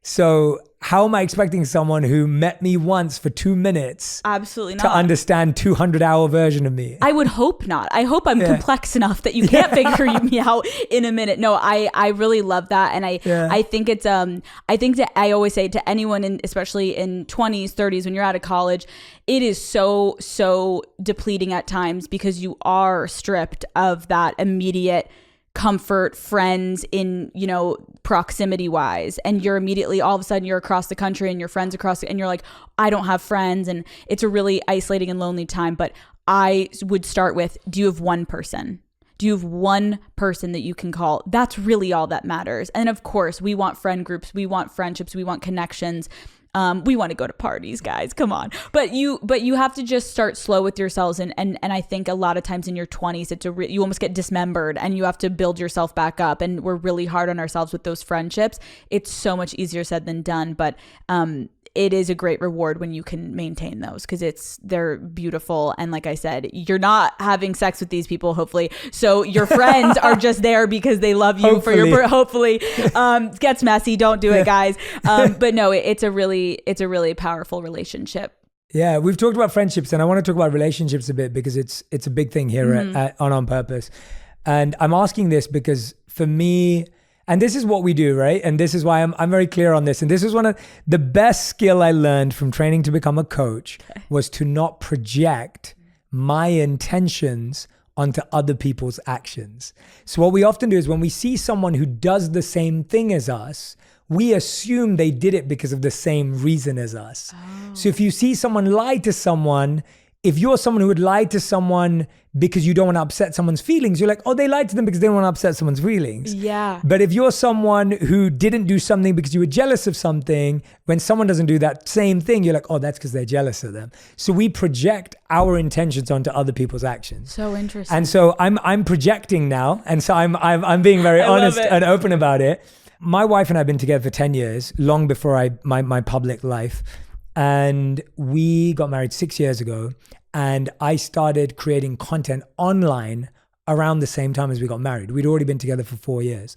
So how am I expecting someone who met me once for 2 minutes Absolutely not. to understand 200-hour version of me? I would hope not. I hope I'm complex enough that you can't figure me out in a minute. No, I really love that. And I think it's, I think that I always say to anyone, especially in 20s, 30s, when you're out of college, it is so depleting at times, because you are stripped of that immediate comfort, friends in, proximity wise, and you're immediately, all of a sudden you're across the country and your friends and you're like, I don't have friends, and it's a really isolating and lonely time. But I would start with, do you have one person? Do you have one person that you can call? That's really all that matters. And of course, we want friend groups, we want friendships, we want connections. We want to go to parties, guys. Come on. But you have to just start slow with yourselves. And I think a lot of times in your 20s, you almost get dismembered and you have to build yourself back up. And we're really hard on ourselves with those friendships. It's so much easier said than done. But it is a great reward when you can maintain those, because they're beautiful. And like I said, you're not having sex with these people, hopefully. So your friends are just there because they love you hopefully. It gets messy. Don't do it, guys. But no, it's a really powerful relationship. Yeah, we've talked about friendships, and I want to talk about relationships a bit, because it's a big thing here at On Purpose. And I'm asking this because for me, and this is what we do, right? And this is why I'm very clear on this. And this is one of the best skill I learned from training to become a coach, was to not project my intentions onto other people's actions. So what we often do is when we see someone who does the same thing as us, we assume they did it because of the same reason as us. So if you see someone lie to someone, if you're someone who would lie to someone because you don't want to upset someone's feelings, you're like, oh, they lied to them because they don't want to upset someone's feelings. Yeah. But if you're someone who didn't do something because you were jealous of something, when someone doesn't do that same thing, you're like, oh, that's because they're jealous of them. So we project our intentions onto other people's actions. So interesting. And so I'm projecting now. And so I'm being very honest and open about it. My wife and I have been together for 10 years, long before my public life. And we got married 6 years ago. And I started creating content online around the same time as we got married. We'd already been together for 4 years.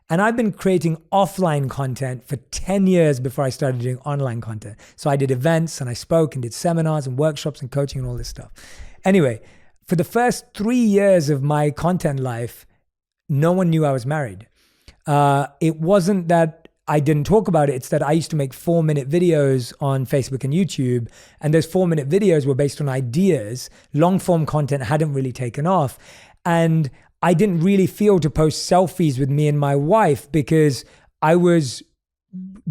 And I've been creating offline content for 10 years before I started doing online content. So I did events and I spoke and did seminars and workshops and coaching and all this stuff. Anyway, for the first 3 years of my content life, no one knew I was married. It wasn't that I didn't talk about it. It's that I used to make 4-minute videos on Facebook and YouTube. And those 4-minute videos were based on ideas. Long form content hadn't really taken off. And I didn't really feel to post selfies with me and my wife, because I was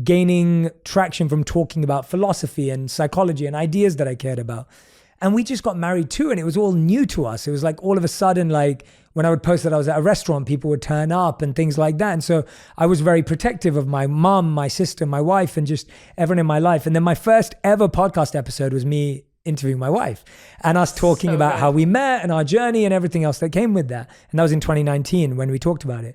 gaining traction from talking about philosophy and psychology and ideas that I cared about. And we just got married too. And it was all new to us. It was like all of a sudden, like when I would post that I was at a restaurant, people would turn up and things like that. And so I was very protective of my mom, my sister, my wife, and just everyone in my life. And then my first ever podcast episode was me interviewing my wife and us talking about how we met and our journey and everything else that came with that. And that was in 2019 when we talked about it.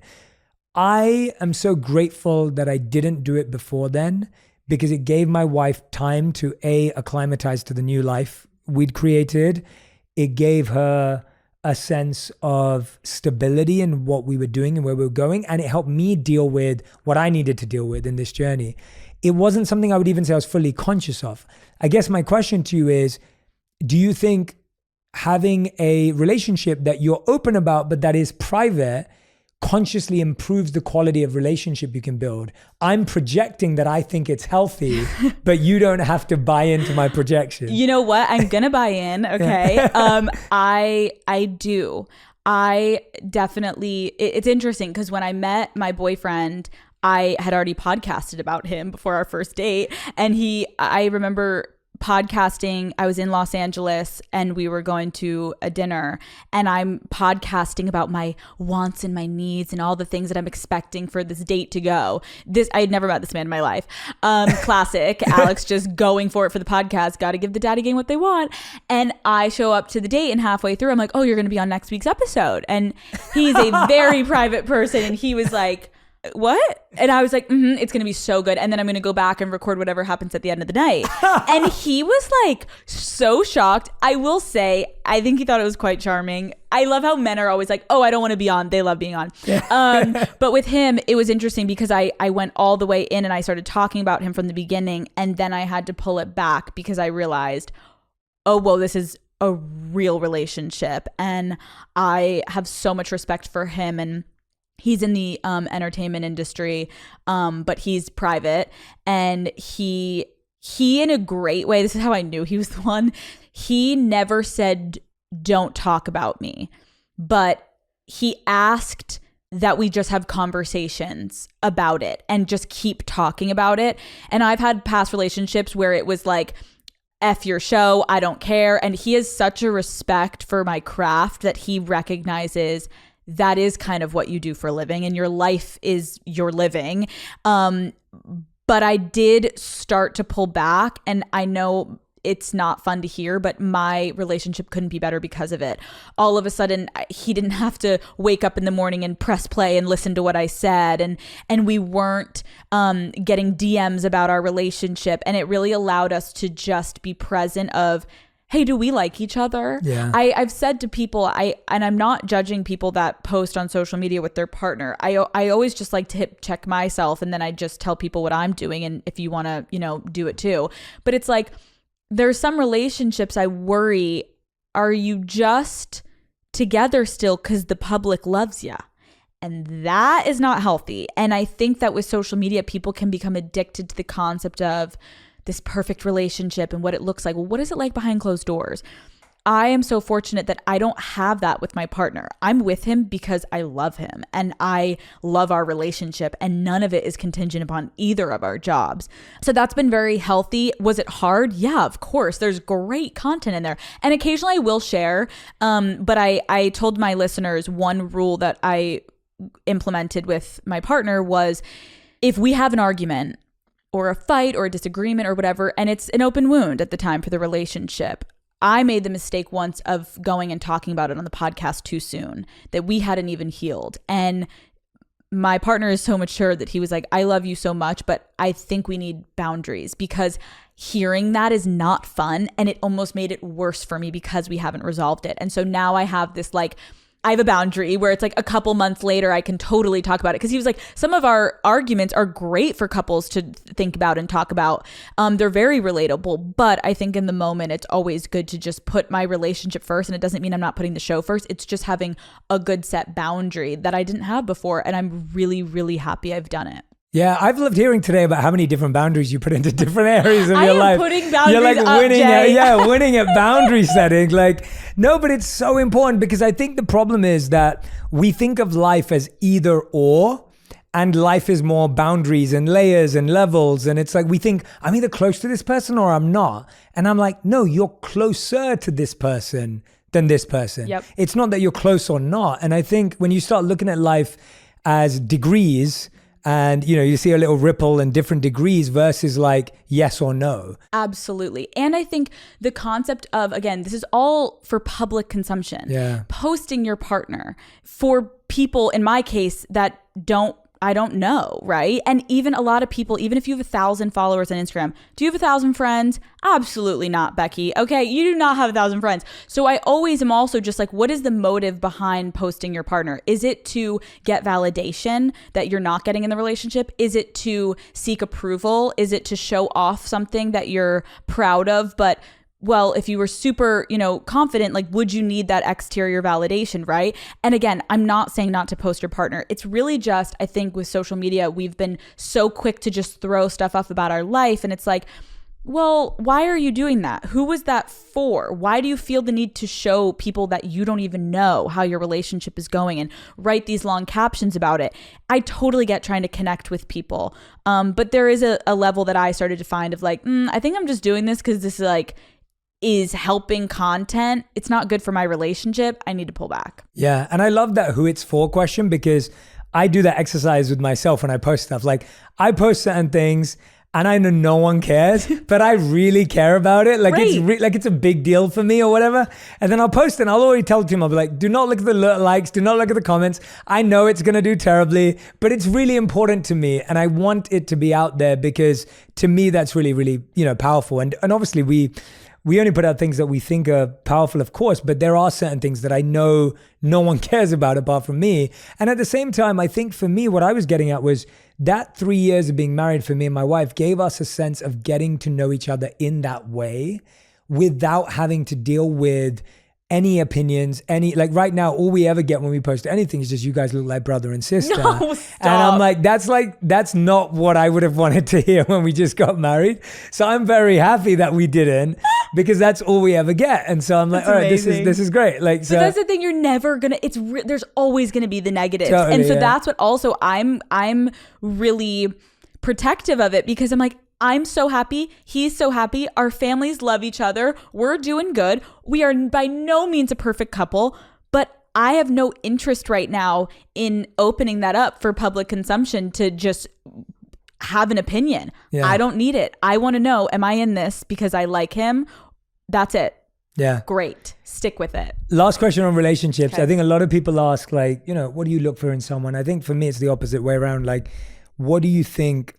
I am so grateful that I didn't do it before then, because it gave my wife time to acclimatize to the new life we'd created. It gave her a sense of stability in what we were doing and where we were going. And it helped me deal with what I needed to deal with in this journey. It wasn't something I would even say I was fully conscious of. I guess my question to you is, do you think having a relationship that you're open about, but that is private, consciously improves the quality of relationship you can build? I'm projecting that I think it's healthy, but you don't have to buy into my projection. You know what? I'm gonna buy in. Okay. I do. I definitely. It's interesting because when I met my boyfriend, I had already podcasted about him before our first date, and I remember podcasting. I was in Los Angeles and we were going to a dinner, and I'm podcasting about my wants and my needs and all the things that I'm expecting for this date to go. I had never met this man in my life. Classic Alex, just going for it for the podcast. Got to give the daddy gang what they want. And I show up to the date, and halfway through I'm like, oh, you're going to be on next week's episode. And he's a very private person, and he was like, what? And I was like, it's going to be so good. And then I'm going to go back and record whatever happens at the end of the night. And he was like so shocked. I will say, I think he thought it was quite charming. I love how men are always like, oh, I don't want to be on. They love being on. But with him, it was interesting because I went all the way in and I started talking about him from the beginning. And then I had to pull it back because I realized, oh, well, this is a real relationship. And I have so much respect for him. And he's in the entertainment industry, but he's private. And he in a great way, this is how I knew he was the one. He never said, don't talk about me, but he asked that we just have conversations about it and just keep talking about it. And I've had past relationships where it was like, F your show, I don't care. And he has such a respect for my craft that he recognizes that is kind of what you do for a living, and your life is your living. But I did start to pull back, and I know it's not fun to hear, but my relationship couldn't be better because of it. All of a sudden, he didn't have to wake up in the morning and press play and listen to what I said. And we weren't getting DMs about our relationship. And it really allowed us to just be present of, hey, do we like each other? Yeah. I've said to people, and I'm not judging people that post on social media with their partner. I always just like to check myself, and then I just tell people what I'm doing. And if you want to, do it too. But it's like, there's some relationships I worry, are you just together still because the public loves you? And that is not healthy. And I think that with social media, people can become addicted to the concept of this perfect relationship and what it looks like. Well, what is it like behind closed doors? I am so fortunate that I don't have that with my partner. I'm with him because I love him and I love our relationship, and none of it is contingent upon either of our jobs. So that's been very healthy. Was it hard? Yeah, of course. There's great content in there. And occasionally I will share. But I told my listeners one rule that I implemented with my partner was, if we have an argument or a fight or a disagreement or whatever, and it's an open wound at the time for the relationship, I made the mistake once of going and talking about it on the podcast too soon, that we hadn't even healed. And my partner is so mature that he was like, I love you so much, but I think we need boundaries, because hearing that is not fun. And it almost made it worse for me because we haven't resolved it. And so now I have this I have a boundary where it's like a couple months later, I can totally talk about it. Because he was like, some of our arguments are great for couples to think about and talk about. They're very relatable. But I think in the moment, it's always good to just put my relationship first. And it doesn't mean I'm not putting the show first. It's just having a good set boundary that I didn't have before. And I'm really, really happy I've done it. Yeah, I've loved hearing today about how many different boundaries you put into different areas of I your am life. putting boundaries You're like up, winning, Jay. winning at boundary setting. No, but it's so important, because I think the problem is that we think of life as either or, and life is more boundaries and layers and levels. And it's like, we think I'm either close to this person or I'm not. And I'm like, no, you're closer to this person than this person. Yep. It's not that you're close or not. And I think when you start looking at life as degrees, and you see a little ripple in different degrees versus like yes or no. Absolutely. And I think the concept of, again, this is all for public consumption. Yeah. Posting your partner for people, in my case, that I don't know, right? And even a lot of people, even if you have 1,000 followers on Instagram, do you have 1,000 friends? Absolutely not, Becky. Okay, you do not have 1,000 friends. So I always am also just like, what is the motive behind posting your partner? Is it to get validation that you're not getting in the relationship? Is it to seek approval? Is it to show off something that you're proud of, but well, if you were super, confident, like, would you need that exterior validation, right? And again, I'm not saying not to post your partner. It's really just, I think with social media, we've been so quick to just throw stuff up about our life. And it's like, well, why are you doing that? Who was that for? Why do you feel the need to show people that you don't even know how your relationship is going and write these long captions about it? I totally get trying to connect with people. But there is a level that I started to find of like, I think I'm just doing this because this is helping content. It's not good for my relationship. I need to pull back. Yeah. And I love that who it's for question, because I do that exercise with myself when I post stuff. Like, I post certain things and I know no one cares, but I really care about it. Like, it's a big deal for me or whatever. And then I'll post it and I'll already tell the team, I'll be like, do not look at the likes, do not look at the comments. I know it's going to do terribly, but it's really important to me. And I want it to be out there because to me, that's really, really, powerful. And obviously we only put out things that we think are powerful, of course, but there are certain things that I know no one cares about apart from me. And at the same time, I think for me, what I was getting at was that 3 years of being married for me and my wife gave us a sense of getting to know each other in that way without having to deal with any opinions, like right now, all we ever get when we post anything is just, you guys look like brother and sister. No, stop. And I'm like, that's not what I would have wanted to hear when we just got married. So I'm very happy that we didn't, because that's all we ever get. And so I'm like, that's all right, amazing. this is great. Like, but that's the thing, you're never gonna, there's always gonna be the negatives. Totally, and so yeah. that's what also I'm really protective of it, because I'm like, I'm so happy. He's so happy. Our families love each other. We're doing good. We are by no means a perfect couple, but I have no interest right now in opening that up for public consumption to just have an opinion. Yeah. I don't need it. I want to know, am I in this because I like him? That's it. Yeah. Great. Stick with it. Last question on relationships. Okay. I think a lot of people ask, like, what do you look for in someone? I think for me, it's the opposite way around. Like, what do you think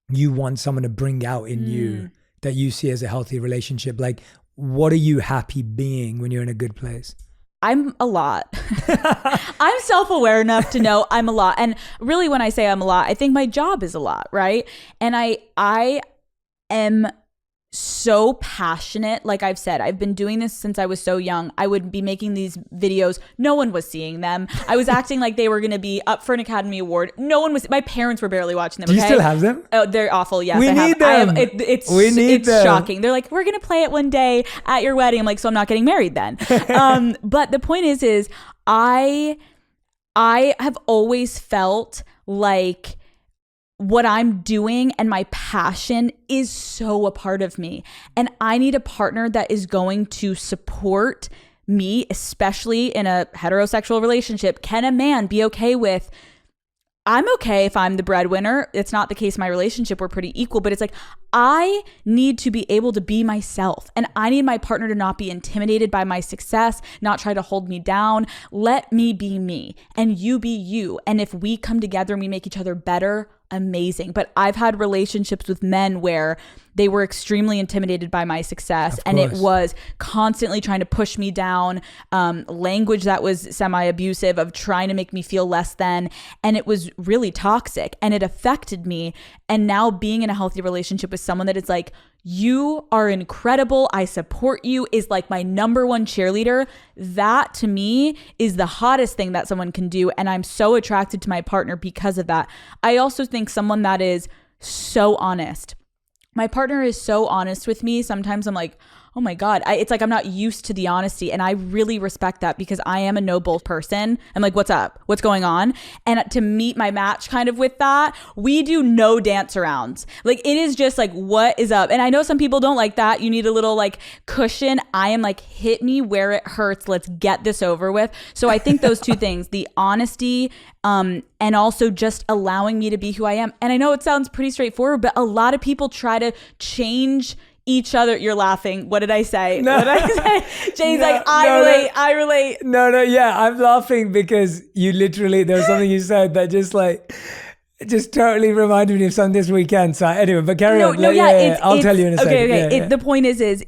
you want someone to bring out in you that you see as a healthy relationship? Like, what are you happy being when you're in a good place? I'm a lot. I'm self-aware enough to know I'm a lot. And really, when I say I'm a lot, I think my job is a lot, right? And I am so passionate. Like I've said, I've been doing this since I was so young. I would be making these videos. No one was seeing them. I was acting like they were going to be up for an Academy Award. No one was. My parents were barely watching them. Do you okay? still have them? Oh, they're awful. Yes, we need them. It's shocking. They're like, we're going to play it one day at your wedding. I'm like, so I'm not getting married then. But the point is I have always felt like what I'm doing and my passion is so a part of me. And I need a partner that is going to support me, especially in a heterosexual relationship. Can a man be okay with, I'm okay if I'm the breadwinner? It's not the case in my relationship. We're pretty equal, but it's like, I need to be able to be myself, and I need my partner to not be intimidated by my success, not try to hold me down. Let me be me and you be you. And if we come together and we make each other better, amazing. But I've had relationships with men where they were extremely intimidated by my success, and it was constantly trying to push me down, language that was semi-abusive, of trying to make me feel less than, and it was really toxic and it affected me. And now being in a healthy relationship with someone that is like, you are incredible, I support you, is like my number one cheerleader. That to me is the hottest thing that someone can do. And I'm so attracted to my partner because of that. I also think someone that is so honest. My partner is so honest with me. Sometimes I'm like, oh my God, it's like I'm not used to the honesty. And I really respect that because I am a no bull person. I'm like, what's up? What's going on? And to meet my match kind of with that, we do no dance arounds. Like it is just like, what is up? And I know some people don't like that. You need a little like cushion. I am like, hit me where it hurts. Let's get this over with. So I think those two things, the honesty and also just allowing me to be who I am. And I know it sounds pretty straightforward, but a lot of people try to change each other. You're laughing. What did I say? No. What did I say? Jay's No, like, I relate. No, yeah, I'm laughing because you literally, there was something you said that just totally reminded me of something this weekend. So anyway, but carry on. I'll tell you in a second. Okay. Yeah. The point is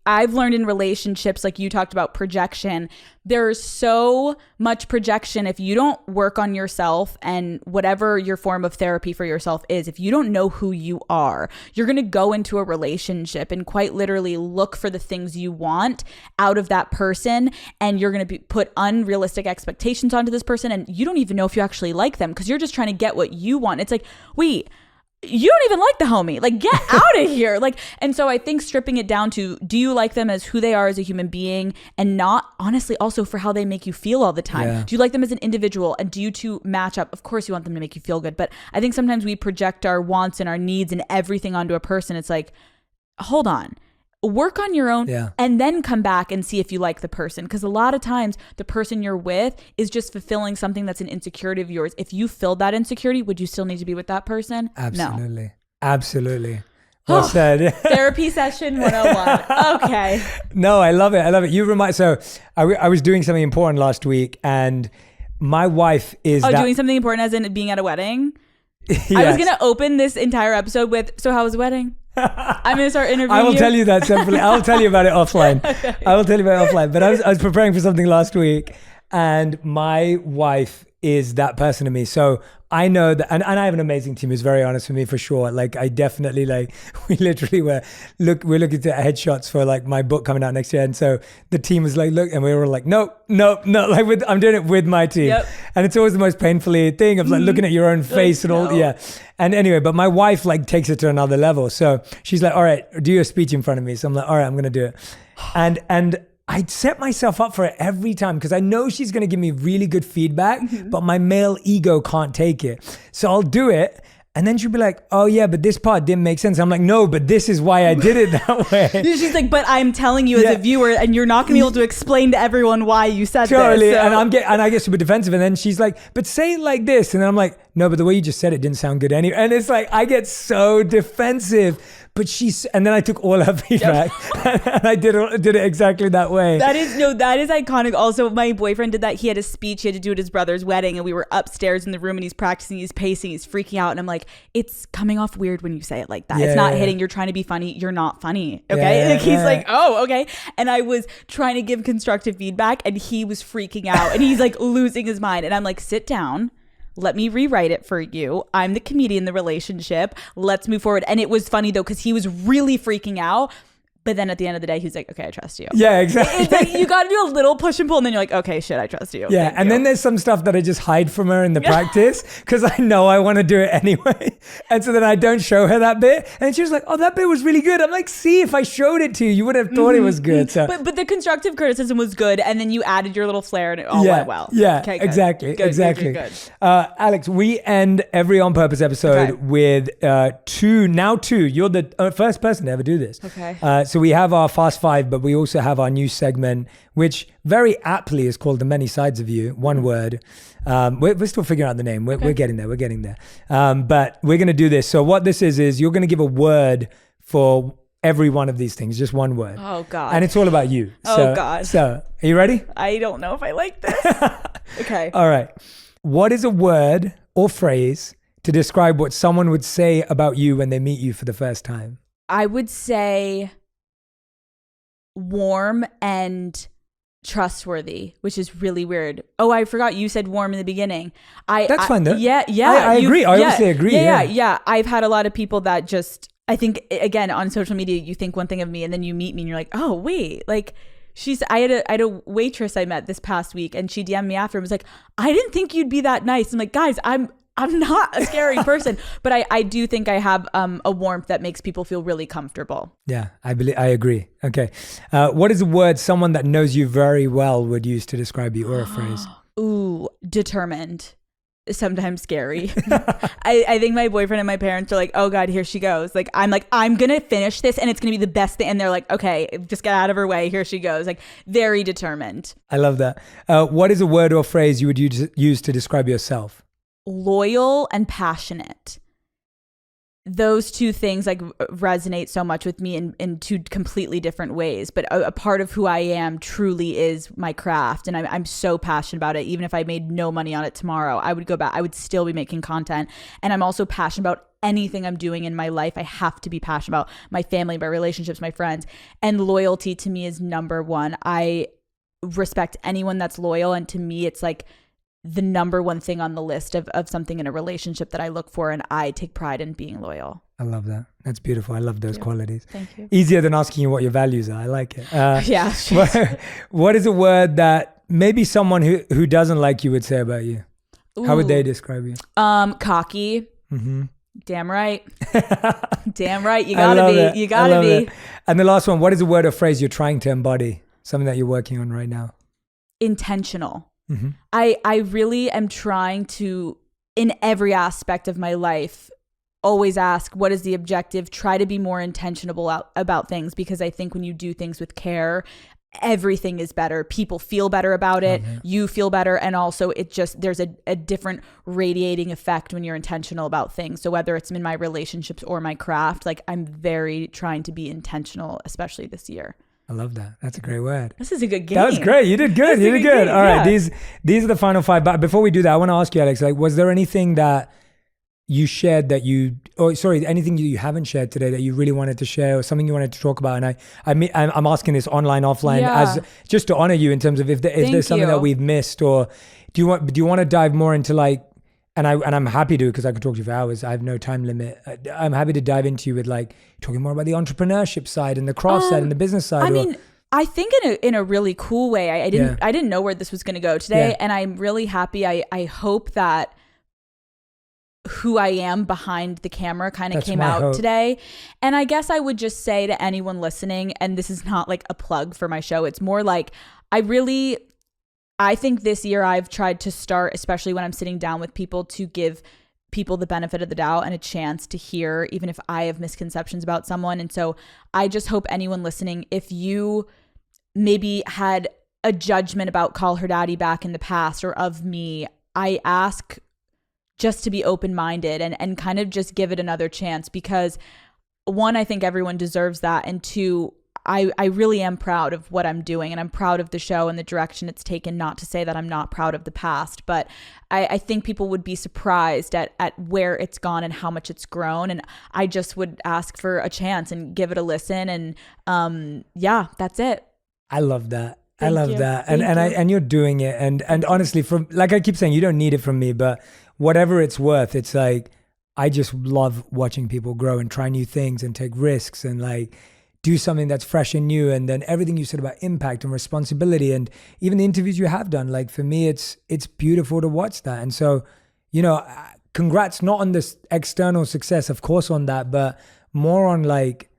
I've learned in relationships, like you talked about projection, there's so much projection. If you don't work on yourself and whatever your form of therapy for yourself is, if you don't know who you are, you're going to go into a relationship and quite literally look for the things you want out of that person. And you're going to put unrealistic expectations onto this person. And you don't even know if you actually like them because you're just trying to get what you want. It's like, wait, you don't even like the homie. Like, get out of here. Like, and so I think stripping it down to, do you like them as who they are as a human being and not honestly also for how they make you feel all the time? Yeah. Do you like them as an individual and do you two match up? Of course you want them to make you feel good. But I think sometimes we project our wants and our needs and everything onto a person. It's like, hold on. Work on your own and then come back and see if you like the person. Because a lot of times the person you're with is just fulfilling something that's an insecurity of yours. If you filled that insecurity, would you still need to be with that person? Absolutely. No. Absolutely. Well said. Therapy session 101. Okay. No, I love it. So I was doing something important last week and my wife is doing something important as in being at a wedding? Yes. I was going to open this entire episode with, so how was the wedding? I'm going to start interviewing I will you. tell you that separately. I'll tell you about it offline. Okay. I will tell you about it offline. But I was preparing for something last week and my wife is that person to me. So I know that, and I have an amazing team who's very honest with me for sure. Like I definitely we literally we're looking at headshots for like my book coming out next year. And so the team was like, look, and we were like, no, like I'm doing it with my team. Yep. And it's always the most painfully thing of like looking at your own face and all. Yeah. And anyway, but my wife like takes it to another level. So she's like, all right, do your speech in front of me. So I'm like, all right, I'm going to do it. And I set myself up for it every time because I know she's going to give me really good feedback, but my male ego can't take it. So I'll do it. And then she'll be like, oh yeah, but this part didn't make sense. I'm like, no, but this is why I did it that way. She's like, but I'm telling you as a viewer and you're not going to be able to explain to everyone why you said totally. this. So. And I get super defensive. And then she's like, but say it like this. And then I'm like, no, but the way you just said it didn't sound good anyway. And it's like, I get so defensive. But and then I took all her feedback and I did it exactly that way. That is iconic. Also, my boyfriend did that. He had a speech he had to do at his brother's wedding and we were upstairs in the room and he's practicing, he's pacing, he's freaking out. And I'm like, it's coming off weird when you say it like that. It's not hitting. You're trying to be funny. You're not funny. Okay. He's like, oh, okay. And I was trying to give constructive feedback and he was freaking out and he's like losing his mind. And I'm like, sit down. Let me rewrite it for you. I'm the comedian in the relationship. Let's move forward. And it was funny though, because he was really freaking out. But then at the end of the day, he's like, okay, I trust you. Yeah, exactly. It's like you got to do a little push and pull and then you're like, okay, shit, I trust you. Yeah. And then there's some stuff that I just hide from her in the practice because I know I want to do it anyway. And so then I don't show her that bit. And she was like, oh, that bit was really good. I'm like, see, if I showed it to you, you would have thought it was good. So. But the constructive criticism was good. And then you added your little flair and it all went well. Yeah, okay, good. exactly. Good, exactly. Good. Alex, we end every On Purpose episode with two. You're the first person to ever do this. Okay. So we have our Fast Five, but we also have our new segment, which very aptly is called The Many Sides of You, one word. We're still figuring out the name. We're getting there. But we're going to do this. So what this is you're going to give a word for every one of these things, just one word. Oh, God. And it's all about you. Oh, God. So are you ready? I don't know if I like this. Okay. All right. What is a word or phrase to describe what someone would say about you when they meet you for the first time? I would say warm and trustworthy, which is really weird. Oh, I forgot you said warm in the beginning. That's fine though. Yeah. I agree. I obviously agree. Yeah. I've had a lot of people that just, I think again on social media, you think one thing of me and then you meet me and you're like, oh wait, like I had a waitress I met this past week and she DM'd me after and was like, I didn't think you'd be that nice. I'm like, guys, I'm I'm not a scary person, but I do think I have a warmth that makes people feel really comfortable. Yeah, I agree. Okay. What is a word someone that knows you very well would use to describe you, or a phrase? Ooh, determined. Sometimes scary. I think my boyfriend and my parents are like, oh God, here she goes. Like, I'm going to finish this and it's going to be the best thing. And they're like, okay, just get out of her way. Here she goes. Like, very determined. I love that. What is a word or phrase you would use to describe yourself? Loyal and passionate. Those two things like resonate so much with me in two completely different ways. But a part of who I am truly is my craft. And I'm so passionate about it. Even if I made no money on it tomorrow, I would go back. I would still be making content. And I'm also passionate about anything I'm doing in my life. I have to be passionate about my family, my relationships, my friends. And loyalty to me is number one. I respect anyone that's loyal. And to me, it's like the number one thing on the list of something in a relationship that I look for, and I take pride in being loyal. I love that. That's beautiful. I love those qualities. Thank you. Easier than asking you what your values are. I like it. Yeah. What is a word that maybe someone who doesn't like you would say about you? Ooh. How would they describe you? Cocky. Mm-hmm. Damn right. Damn right. You gotta be. It. You gotta be. It. And the last one, what is a word or phrase you're trying to embody? Something that you're working on right now? Intentional. Mm-hmm. I really am trying to, in every aspect of my life, always ask, what is the objective? Try to be more intentional about things, because I think when you do things with care, everything is better. People feel better about it. Mm-hmm. You feel better. And also there's a different radiating effect when you're intentional about things. So whether it's in my relationships or my craft, like I'm very trying to be intentional, especially this year. I love that. That's a great word. This is a good game. That was great. You did good. You did good. All right. These are the final five. But before we do that, I want to ask you, Alex, like, was there anything that you shared anything you haven't shared today that you really wanted to share, or something you wanted to talk about? And I'm asking this online, offline, as just to honor you in terms of if there's something that we've missed, or do you want to dive more into like, and I'm happy to, because I could talk to you for hours. I have no time limit. I'm happy to dive into you with like talking more about the entrepreneurship side and the craft side and the business side. I mean, I think in a really cool way. I didn't know where this was going to go today, and I'm really happy. I hope that who I am behind the camera kind of came out today. And I guess I would just say to anyone listening, and this is not like a plug for my show, it's more like I think this year I've tried to start, especially when I'm sitting down with people, to give people the benefit of the doubt and a chance to hear, even if I have misconceptions about someone. And so I just hope anyone listening, if you maybe had a judgment about Call Her Daddy back in the past or of me, I ask just to be open-minded and kind of just give it another chance, because one, I think everyone deserves that. And two, I really am proud of what I'm doing, and I'm proud of the show and the direction it's taken. Not to say that I'm not proud of the past, but I think people would be surprised at where it's gone and how much it's grown. And I just would ask for a chance and give it a listen. And that's it. I love that. I love that. And you're doing it. And honestly, from like I keep saying, you don't need it from me, but whatever it's worth, it's like, I just love watching people grow and try new things and take risks and like do something that's fresh and new. And then everything you said about impact and responsibility, and even the interviews you have done, like for me, it's beautiful to watch that. And so, congrats, not on this external success, of course, on that, but more on like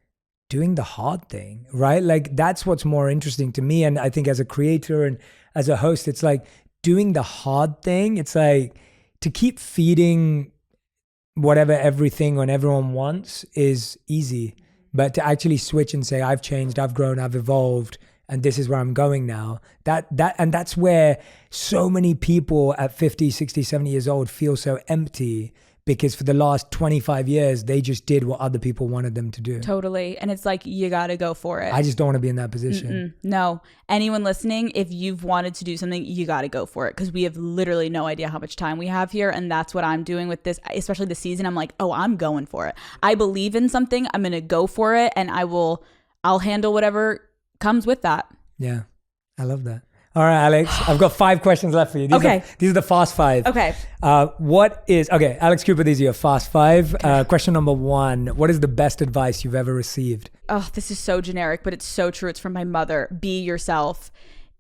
doing the hard thing, right? Like that's what's more interesting to me. And I think as a creator and as a host, it's like doing the hard thing. It's like to keep feeding whatever everything on everyone wants is easy. But to actually switch and say, I've changed, I've grown, I've evolved, and this is where I'm going now. That's where so many people at 50, 60, 70 years old feel so empty, because for the last 25 years, they just did what other people wanted them to do. Totally. And it's like, you got to go for it. I just don't want to be in that position. No. Anyone listening, if you've wanted to do something, you got to go for it, because we have literally no idea how much time we have here. And that's what I'm doing with this, especially this season. I'm like, I'm going for it. I believe in something. I'm going to go for it, and I'll handle whatever comes with that. Yeah. I love that. All right, Alex, I've got 5 questions left for you. These are the fast 5. Okay. Alex Cooper, these are your fast 5. Okay. Question number 1, what is the best advice you've ever received? Oh, this is so generic, but it's so true. It's from my mother. Be yourself.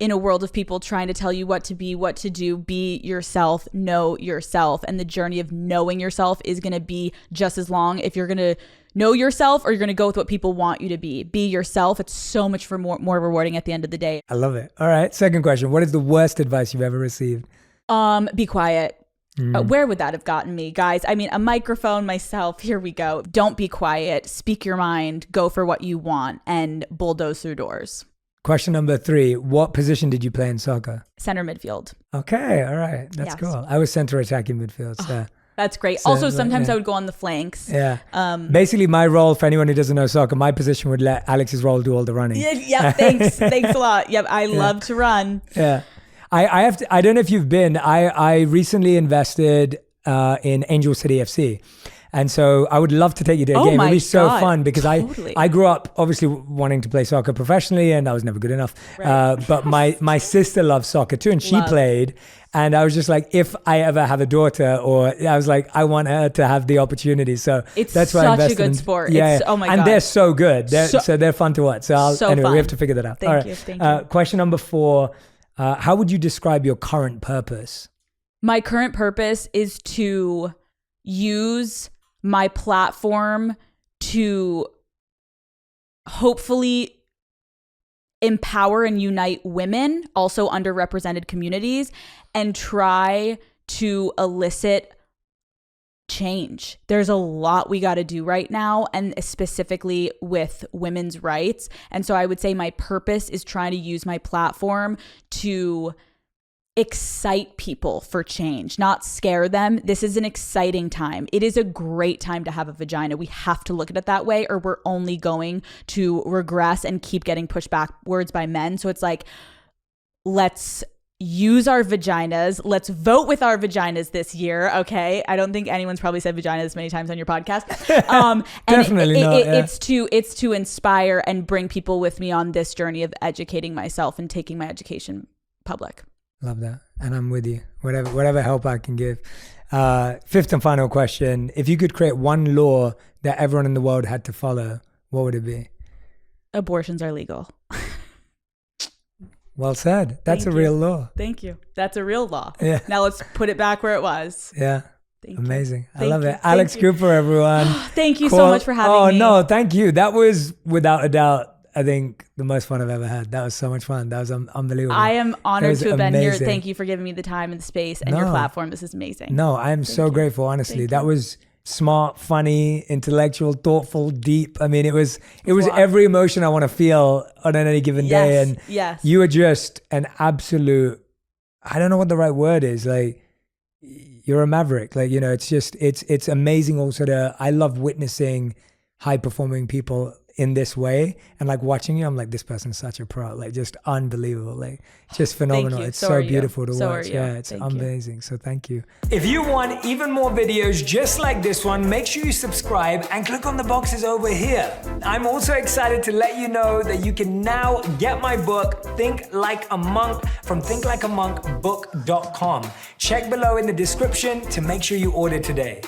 in a world of people trying to tell you what to be, what to do. Be yourself, know yourself. And the journey of knowing yourself is going to be just as long if you're going to know yourself or you're going to go with what people want you to be. Be yourself. It's so much more rewarding at the end of the day. I love it. All right. Second question. What is the worst advice you've ever received? Be quiet. Where would that have gotten me, guys? I mean, a microphone, myself, here we go. Don't be quiet. Speak your mind. Go for what you want and bulldoze through doors. Question number 3. What position did you play in soccer? Center midfield. Okay. All right. That's Yes. cool. I was center attacking midfield. So. That's great. So, Also, sometimes yeah. I would go on the flanks. Yeah. Basically, my role, for anyone who doesn't know soccer, my position would let Alex's role do all the running. Yeah, thanks. Thanks a lot. Yep, I love to run. Yeah. I have to, I don't know if you've been, I recently invested in Angel City FC. And so I would love to take you to a Oh game. my It'd be so God, fun because totally. I grew up obviously wanting to play soccer professionally and I was never good enough. Right. But my sister loves soccer too and she played. And I was just like, if I ever have a daughter, or I was like, I want her to have the opportunity. So It's that's why I such a invested good in, sport. Yeah, It's- oh my and God. they're so good. So they're fun to watch. So So anyway, fun. we have to figure that out. Thank All right. you, thank you. Question number 4. How would you describe your current purpose? My current purpose is to use my platform to hopefully empower and unite women, also underrepresented communities, and try to elicit change. There's a lot we got to do right now, and specifically with women's rights. And so I would say my purpose is trying to use my platform to excite people for change, not scare them. This is an exciting time. It is a great time to have a vagina. We have to look at it that way, or we're only going to regress and keep getting pushed backwards by men. So it's like, let's use our vaginas. Let's vote with our vaginas this year. Okay. I don't think anyone's probably said vagina this many times on your podcast. And Definitely not, yeah. It's to inspire and bring people with me on this journey of educating myself and taking my education public. Love that. And I'm with you. Whatever help I can give. 5th and final question. If you could create one law that everyone in the world had to follow, what would it be? Abortions are legal. Well said. That's Thank a you. real law. Thank you. That's a real law. Yeah. Now let's put it back where it was. Yeah. Thank you. Amazing. I Thank love you. it. Alex Thank you. Cooper, everyone. Thank you Cool. so much for having me. Oh, no, thank you. That was without a doubt, I think, the most fun I've ever had. That was so much fun. That was unbelievable. I am That honored was to have been here. amazing. Thank you for giving me the time and the space and your No. platform. This is amazing. No, I'm so grateful, honestly. Thank That you. was smart, funny, intellectual, thoughtful, deep. I mean, it was Wow. every emotion I want to feel on any given day. Yes, And yes. you were just an absolute, I don't know what the right word is. Like, you're a maverick. Like, it's just, it's amazing also I love witnessing high performing people in this way, and like watching you, I'm like, this person's such a pro, like just unbelievable, like just phenomenal. you. It's So so are you. beautiful to So are watch. you. Yeah, it's Thank you. amazing. So thank you. If you want even more videos just like this one, make sure you subscribe and click on the boxes over here. I'm also excited to let you know that you can now get my book, Think Like a Monk, from thinklikeamonkbook.com. Check below in the description to make sure you order today.